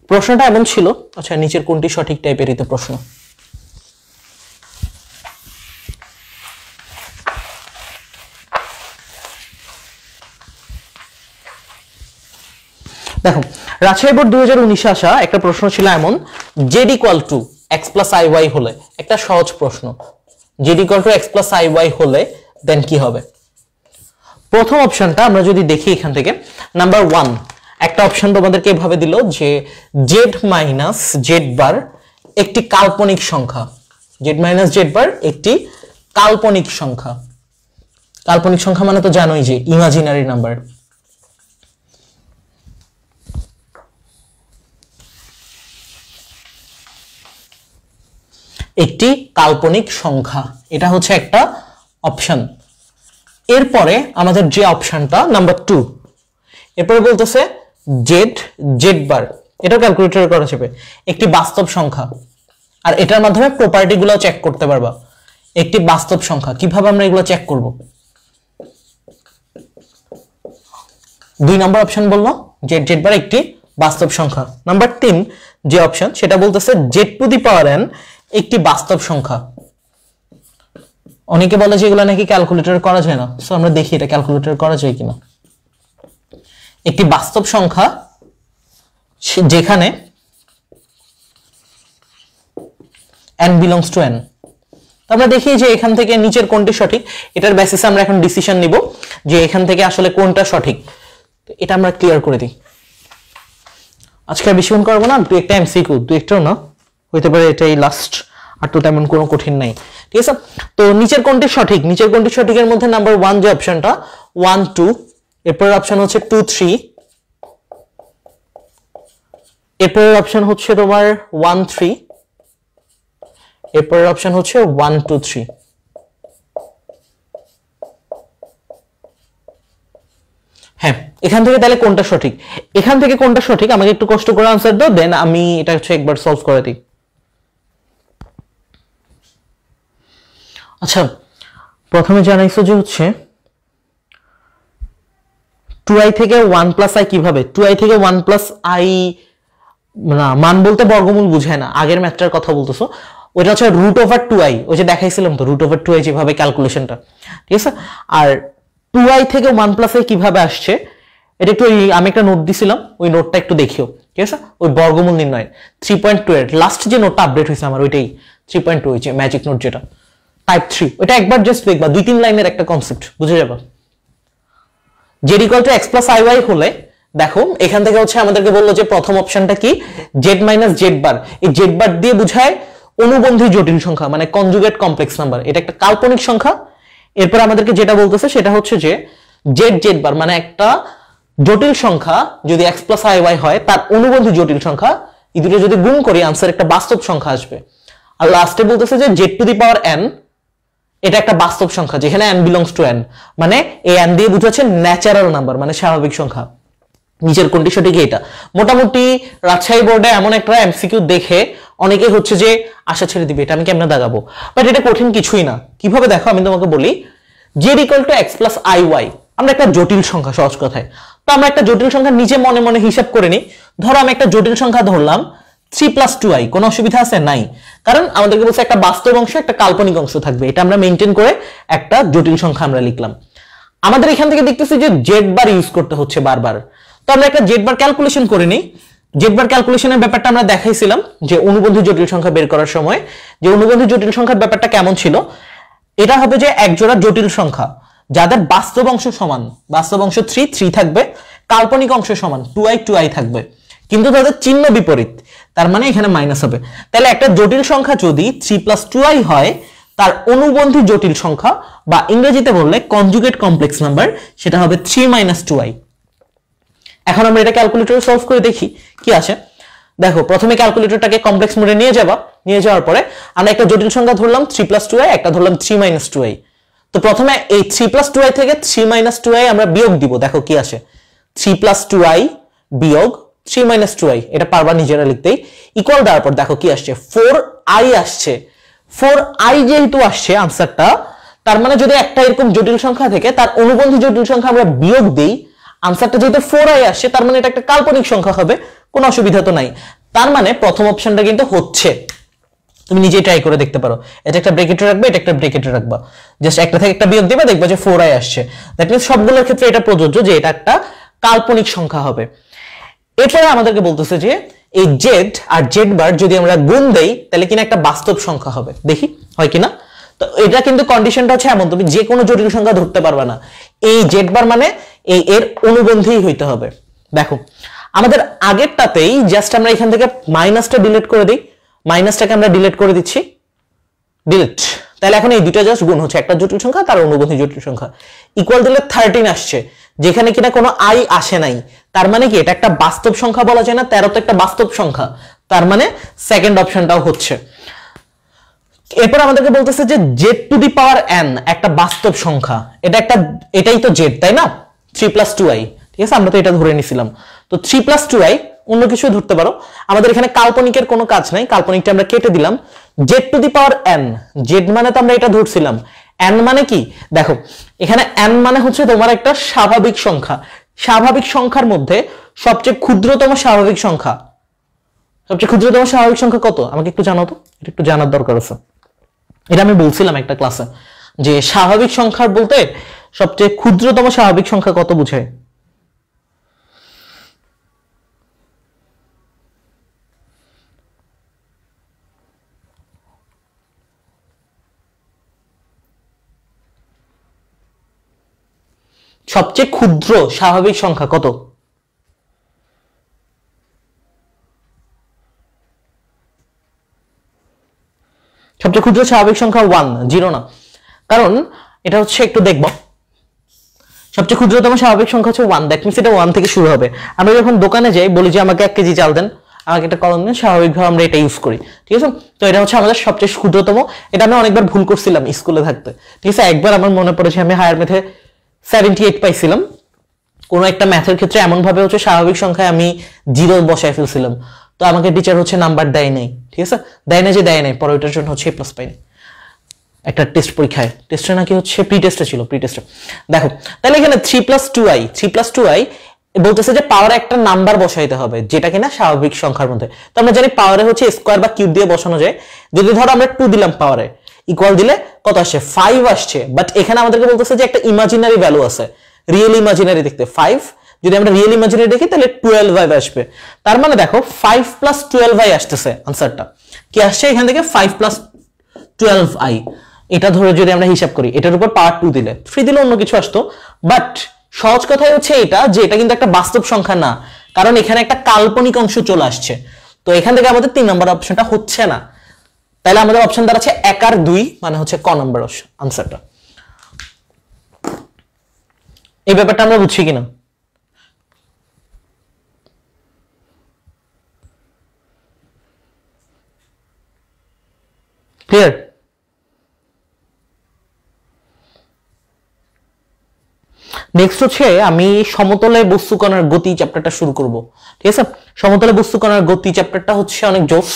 প্রশ্নটা এমন ছিল, আচ্ছা নিচের কোনটি সঠিক টাইপেরই তো প্রশ্ন। দেখো রাজশাহী বোর্ড 2019 আসা একটা প্রশ্ন ছিল এমন, Z equal to X plus I Y হলে, একটা সহজ প্রশ্ন, Z equal to X plus I Y হলে দেন কি হবে। প্রথম অপশনটা আমরা যদি দেখি এখান থেকে, নাম্বার 1 একটা অপশন তোমাদেরকে এভাবে দিল যে জেড মাইনাস জেড বার একটি কাল্পনিক সংখ্যা, জেড মাইনাস জেড বার একটি কাল্পনিক সংখ্যা। কাল্পনিক সংখ্যা মানে তো জানোই যে ইমাজিনারি নাম্বার। একটি কাল্পনিক সংখ্যা, এটা হচ্ছে একটা অপশন। এরপরে আমাদের যে অপশনটা নাম্বার 2, এরপরে বলতেছে জেড জেড বার, এটা ক্যালকুলেটর করা যাবে, একটি বাস্তব সংখ্যা। আর এটার মাধ্যমে প্রপার্টি গুলো চেক করতে পারবা। একটি বাস্তব সংখ্যা, কিভাবে আমরা এগুলো চেক করব? 2 নম্বর অপশন বললো জেড জেড বার একটি বাস্তব সংখ্যা। নাম্বার 3 যে অপশন সেটা বলতেছে Z two the power N একটি বাস্তব সংখ্যা। অনেকে বলে যে এগুলো নাকি ক্যালকুলেটর করা যায় না, সো আমরা দেখি এটা ক্যালকুলেটর করা যায় কিনা। একটি বাস্তব সংখ্যা যেখানে n belongs to n। তো আমরা দেখি যে এখান থেকে নিচের কোনটি সঠিক, এটার বেসিসে আমরা এখন ডিসিশন নিব যে এখান থেকে আসলে কোনটা সঠিক। তো এটা আমরা ক্লিয়ার করে দিই। আজকে আর বেশিক্ষণ করবো না, 2-1টা এমসিকিউ, 2-1টাও না, হইতে পারে এটাই লাস্ট, আর তো তেমন কোনো কঠিন নাই, ঠিক আছে। তো নিচের কোনটি সঠিক, নিচের কোনটি সঠিকের মধ্যে নাম্বার 1 যে অপশনটা 1 2, এরপরের অপশন হচ্ছে 2 3, এরপরের অপশন হচ্ছে তোমার 1 3, এরপরের অপশন হচ্ছে 1 2 3। হ্যাঁ, এখান থেকে তাহলে কোনটা সঠিক, এখান থেকে কোনটা সঠিক আমাকে একটু কষ্ট করে আনসার দাও, দেন আমি এটা হচ্ছে একবার সলভ করে দিই। আচ্ছা, প্রথমে জানাইছো যে হচ্ছে 2i থেকে 1 প্লাস i কিভাবে, 2i থেকে 1 প্লাস i না, মান বলতে বর্গমূল বুঝায় না, আগের ম্যাথটার কথা বলতেছো, ওইটা হচ্ছে রুট ওভার 2i, ওই যে দেখাইছিলাম তো রুট ওভার 2i যেভাবে ক্যালকুলেশনটা, ঠিক আছে। আর 2i থেকে 1 প্লাস i কিভাবে আসছে এটা একটু আমি একটা নোট দিছিলাম, ওই নোটটা একটু দেখিও, ঠিক আছে। ওই বর্গমূল নির্ণয় 3.2 এর লাস্ট যে নোটটা আপডেট হয়েছে আমার, ওইটাই 3.2, যে ম্যাজিক নোট যেটা টাইপ 3, ওটা একবার জাস্ট দেখবা, 2-3 লাইনের একটা কনসেপ্ট বুঝে যাবে। Z equal to X plus I Y হলে দেখো এখান থেকে হচ্ছে আমাদেরকে বললো যে প্রথম অপশনটা কি, জেড মাইনাস জেড বার। এই জেড বার দিয়ে বুঝায় অনুবন্ধী জটিল সংখ্যা, মানে কনজুগেট কমপ্লেক্স নাম্বার, এটা একটা কাল্পনিক সংখ্যা। এরপর আমাদেরকে যেটা বলতেছে সেটা হচ্ছে যে জেড জেড বার মানে একটা জটিল সংখ্যা যদি এক্স প্লাস আই ওয়াই হয়, তার অনুবন্ধী জটিল সংখ্যা, এই দুটো যদি গুণ করি আনসার একটা বাস্তব সংখ্যা আসবে। আর লাস্টে বলতেছে যে Z two the power N এটা একটা বাস্তব সংখ্যা যেখানে n belongs to n, মানে এই n দিয়ে বুঝাচ্ছে ন্যাচারাল নাম্বার, মানে স্বাভাবিক সংখ্যা। নিচের কোনটি সঠিক, এটা মোটামুটি রাজশাহী বোর্ডে এমন একটা এমসিকিউ দেখে অনেকে হচ্ছে যে আশা ছেড়ে দিবে, এটা আমি কেমনে দাগাবো, বাট এটা কঠিন কিছুই না। কিভাবে দেখো আমি তোমাকে বলি, Z equal to X plus I Y, আমরা একটা জটিল সংখ্যা, সহজ কথায় তো আমরা একটা জটিল সংখ্যা নিজে মনে মনে হিসাব করে নিই। ধরো আমি একটা জটিল সংখ্যা ধরলাম 3 প্লাস 2i, কোনো অসুবিধা আছে নাই, কারণ আমাদেরকে বলছে একটা বাস্তব অংশ একটা কাল্পনিক অংশ থাকবে, এটা আমরা মেনটেন করে একটা জটিল সংখ্যা আমরা লিখলাম। আমাদের এখান থেকে দেখতেছি যে জেড বার ইউজ করতে হচ্ছে বারবার, তো আমরা একটা জেড বার ক্যালকুলেশন করে নিই। জেড বার ক্যালকুলেশনের ব্যাপারটা আমরা দেখাইছিলাম যে অনুবন্ধী জটিল সংখ্যা বের করার সময়, যে অনুবন্ধী জটিল সংখ্যার ব্যাপারটা কেমন ছিল, এটা হবে যে এক জোড়া জটিল সংখ্যা যাদের বাস্তব অংশ সমান, বাস্তব অংশ 3 3 থাকবে, কাল্পনিক অংশ সমান 2i 2i থাকবে, কিন্তু তাদের চিহ্ন বিপরীত, তার মানে এখানে মাইনাস হবে। তাহলে একটা জটিল সংখ্যা যদি 3 প্লাস 2i হয়, তার অনুবন্ধী জটিল সংখ্যা বা ইংরেজিতে বললে কনজুগেট কমপ্লেক্স নাম্বার সেটা হবে 3 মাইনাস 2i। এখন আমরা এটা ক্যালকুলেটরে সলভ করে দেখি কি আসে। দেখো প্রথমে ক্যালকুলেটরটাকে কমপ্লেক্স মোডে নিয়ে যাওয়ার পরে আমরা একটা জটিল সংখ্যা ধরলাম 3 প্লাস 2i, একটা ধরলাম 3 মাইনাস 2i। তো প্রথমে এই 3 প্লাস 2i থেকে 3 মাইনাস 2i আমরা বিয়োগ দিব, দেখো কি আসে, 3 প্লাস 2i বিয়োগ 3 মাইনাস 2i, এটা পারবা নিজেরা লিখতেই, ইকুয়াল দেওয়ার পর দেখো কি আসছে, 4i আসছে। 4i যেহেতু আসছে আনসারটা, তার মানে যদি একটা এরকম জটিল সংখ্যা থেকে তার অনুবন্ধী জটিল সংখ্যা আমরা বিয়োগ দেই, আনসারটা যেহেতু 4i আসছে, তার মানে এটা একটা কাল্পনিক সংখ্যা হবে, কোনো অসুবিধা তো নাই। তার মানে প্রথম অপশনটা কিন্তু হচ্ছে, তুমি নিজেই ট্রাই করে দেখতে পারো, এটা একটা ব্র্যাকেটে রাখবে, এটা একটা ব্র্যাকেটে রাখবা, জাস্ট একটা থেকে একটা বিয়োগ দিবা, দেখবা যে 4i আসছে। দ্যাট মিন্স সবগুলোর ক্ষেত্রে এটা প্রযোজ্য যে এটা একটা কাল্পনিক সংখ্যা হবে। এরপরে আমাদেরকে বলতেছে যে এই জেড আর জেড বার যদি আমরা গুণ দেই তাহলে কিনা একটা বাস্তব সংখ্যা হবে, দেখি হয় কিনা। তো এটা কিন্তু কন্ডিশনটা হচ্ছে এমন, তুমি যে কোনো জটিল সংখ্যা ধরতে পারবে না, এই জেড বার মানে এই এর অনুবন্ধী হইতে হবে। দেখো আমাদের আগেরটাতেই জাস্ট আমরা এখান থেকে মাইনাসটা ডিলিট করে দিই, মাইনাসটাকে আমরা ডিলিট করে দিচ্ছি, ডিলিট। তাহলে এখন এই দুইটা জাস্ট গুণ হচ্ছে, একটা জটিল সংখ্যা তার অনুবন্ধী জটিল সংখ্যা। ইকুয়াল দিলে 13 আসছে, যেখানে কিনা কোনো আই আসে নাই, তার মানে কি এটা একটা বাস্তব সংখ্যা বলা যায় না? 13 তো একটা বাস্তব সংখ্যা, তার মানে সেকেন্ড অপশনটাও হচ্ছে। এরপর আমাদেরকে বলতেছে যে Z two the power N একটা বাস্তব সংখ্যা, এটাই তো জেড, তাই না? 3 + 2i, ঠিক আছে, আমরা তো এটা ধরে নিছিলাম। তো 3 + 2i অন্য কিছু ধরতে পারো, আমাদের এখানে কাল্পনিকের কোনো কাজ নাই, কাল্পনিকটা আমরা কেটে দিলাম। Z two the power N, Z মানে তো আমরা এটা ধরছিলাম, এন মানে কি দেখো, এখানে এন মানে হচ্ছে তোমার একটা স্বাভাবিক সংখ্যা। স্বাভাবিক সংখ্যার মধ্যে সবচেয়ে ক্ষুদ্রতম স্বাভাবিক সংখ্যা, সবচেয়ে ক্ষুদ্রতম স্বাভাবিক সংখ্যা কত আমাকে একটু জানাও তো, এটা একটু জানার দরকার আছে। এটা আমি বলছিলাম একটা ক্লাসে যে স্বাভাবিক সংখ্যার বলতে সবচেয়ে ক্ষুদ্রতম স্বাভাবিক সংখ্যা কত বুঝায়? সবচেয়ে ক্ষুদ্র স্বাভাবিক সংখ্যা কত? সবচেয়ে ক্ষুদ্র স্বাভাবিক সংখ্যা 1, 0 না, কারণ এটা হচ্ছে একটু দেখব, সবচেয়ে ক্ষুদ্রতম স্বাভাবিক সংখ্যা হচ্ছে 1, দ্যাট মিন্স এটা 1 থেকে শুরু হবে। আমরা যখন দোকানে যাই বলি যে আমাকে 1 কেজি চাল দেন, আমাকে একটা কলম দেন, স্বাভাবিকভাবে আমরা এটা ইউজ করি, ঠিক আছে। তো এটা হচ্ছে আমাদের সবচেয়ে ক্ষুদ্রতম। এটা আমি অনেকবার ভুল করছিলাম স্কুলে থাকতে, ঠিক আছে। একবার আমার মনে পড়েছে আমি হায়ার ম্যাথে 78 পাইছিলাম, কোনো একটা ম্যাথের ক্ষেত্রে এমন ভাবে হচ্ছে স্বাভাবিক সংখ্যায় আমি 0 বসায় ফেলছিলাম, তো আমাকে টিচার হচ্ছে নাম্বার দেয় নাই, ঠিক আছে, দেয় না যে দেয় নাই, পরে ওইটার জন্য হচ্ছে A+ পাইনি একটা টেস্ট পরীক্ষায়, টেস্টে নাকি হচ্ছে প্রি টেস্টে ছিল, প্রি টেস্টে। দেখো তাহলে এখানে 3 + 2i বলতেছে যে পাওয়ারে একটা নাম্বার বসাইতে হবে যেটা কিনা স্বাভাবিক সংখ্যার মধ্যে। তো আমরা জানি পাওয়ারে হচ্ছে স্কোয়ার বা কিউব দিয়ে বসানো যায়। যদি ধরো আমরা 2 দিলাম পাওয়ারে, ইকুয়াল দিলে কত আসছে? 5 আসছে। বাট এখানে আমাদেরকে বলতেছে যে একটা ইমাজিনারি ভ্যালু আছে, রিয়েল ইমাজিনারি দেখতে 5, যদি আমরা রিয়েল ইমাজিনারি দেখি তাহলে 12i আসবে। তার মানে দেখো 5 + 12i আসতেছে আনসারটা। কি আসছে এখান থেকে? 5 + 12i। এটা ধরে যদি আমরা হিসাব করি, এটার উপর পাওয়ার 2 দিলে, 3 দিলে অন্য কিছু আসতো। বাট সহজ কথাই হচ্ছে এটা যে এটা কিন্তু একটা বাস্তব সংখ্যা না, কারণ এখানে একটা কাল্পনিক অংশ চলে আসছে। তো এখান থেকে আমাদের 3 নম্বর অপশনটা হচ্ছে না। তাহলে আমাদের অপশন দাঁড়াচ্ছে 1 আর 2, মানে হচ্ছে ক নম্বর আনসারটা। এই ব্যাপারটা আমরা বুঝছি কিনা? ক্লিয়ার? নেক্সট হচ্ছে আমি সমতলে বস্তুকণার গতি চ্যাপ্টারটা শুরু করব, ঠিক আছে। সমতলে বস্তুকণার গতি চ্যাপ্টারটা হচ্ছে অনেক জোস,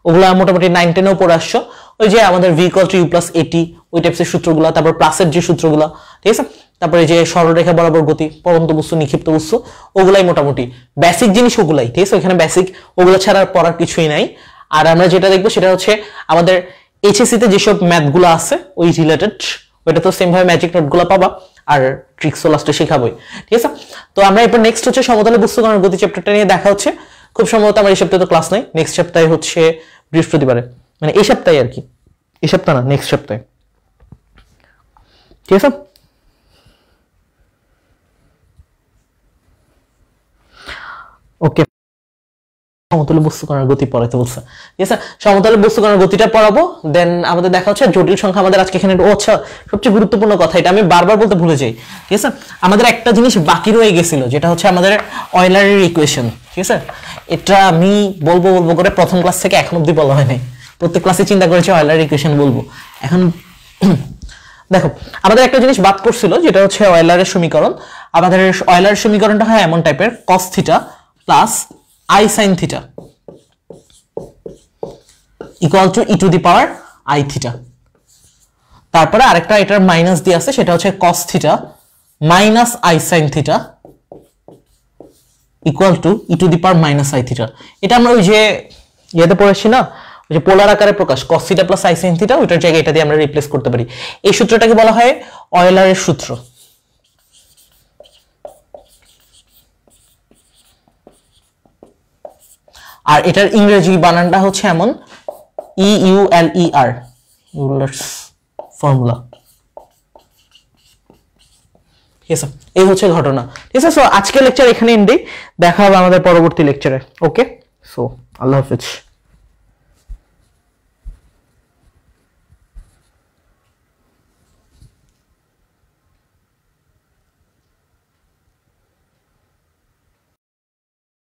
ওগুলা মোটামুটি 9, 10-এও পড়ে আসছো। ওই যে আমাদের v = u + at ওই টাইপসের সূত্রগুলো, তারপর প্লাসের যে সূত্রগুলো, ঠিক আছে, তারপরে যে সরলরেখা বরাবর গতি, পরন্ত বস্তু, নিক্ষিপ্ত বস্তু, ওগুলাই মোটামুটি বেসিক জিনিস, ওগুলাই, ঠিক আছে। ওখানে বেসিক, ওগুলো ছাড়া পড়ার কিছুই নাই। আর আমরা যেটা দেখবো সেটা হচ্ছে আমাদের এইচএসসি তে যেসব ম্যাথগুলো আছে ওই রিলেটেড, ওইটা তো সেম ভাবে ম্যাজিক নোটগুলো পাবা, আর ট্রিক্সও লাস্টে শেখাবোই, ঠিক আছে। তো আমরা এরপর নেক্সট হচ্ছে সমতলে বস্তুকণার গতি চ্যাপ্টারটা নিয়ে দেখা হচ্ছে। খুব সম্ভবত আমার এই সপ্তাহে তো ক্লাস নাই, নেক্সট সপ্তাহে হচ্ছে বৃহস্পতিবারে, মানে এই সপ্তাহে আর কি, এই সপ্তাহ না, নেক্সট সপ্তাহে, ঠিক আছে। ওকে, সমতলে বস্তুকণার গতি পড়াইতে বলছে, ঠিক আছে। সমতলে বস্তুকণার গতিটা পড়াবো, দেন আমাদের দেখা হচ্ছে জটিল সংখ্যা আমাদের আজকে এখানে। ও আচ্ছা, সবচেয়ে গুরুত্বপূর্ণ কথা, এটা আমি বারবার বলতে ভুলে যাই, ঠিক আছে। আমাদের একটা জিনিস বাকি রয়ে গেছিল, যেটা হচ্ছে আমাদের অয়লারের ইকুয়েশন, ঠিক আছে। এটা আমি বলবো করে প্রথম ক্লাস থেকে এখন অব্দি বলা হয় নাই, প্রত্যেক ক্লাসে চিন্তা করেছি অয়লারের ইকুয়েশন বলবো। এখন দেখো আমাদের একটা জিনিস বাদ পড়ছিল, যেটা হচ্ছে অয়লারের সমীকরণ। আমাদের অয়লারের সমীকরণটা হয় এমন টাইপের, cos θ + I sin θ = e⁻I θ। তারপরে আরেকটা এটার মাইনাস দিয়ে আছে, সেটা হচ্ছে cos θ - I sin θ = e⁻I θ। এটা আমরা ওই যে ইয়েতে পড়েছি না, ওই যে পোলার আকারে প্রকাশ, cos θ + I sin θ, ওইটার জায়গায় এটা দিয়ে আমরা রিপ্লেস করতে পারি। এই সূত্রটাকে বলা হয় অয়লারের সূত্র। আর এটার ইংরেজি বানানটা হচ্ছে এমন, EULER, ইউলার্স ফর্মুলা, ঠিক আছে। এই হচ্ছে ঘটনা, ঠিক আছে। সো আজকের লেকচার এখানে এন্ডই, দেখা হবে আমাদের পরবর্তী লেকচারে। ওকে, সো আল্লাহ হাফেজ।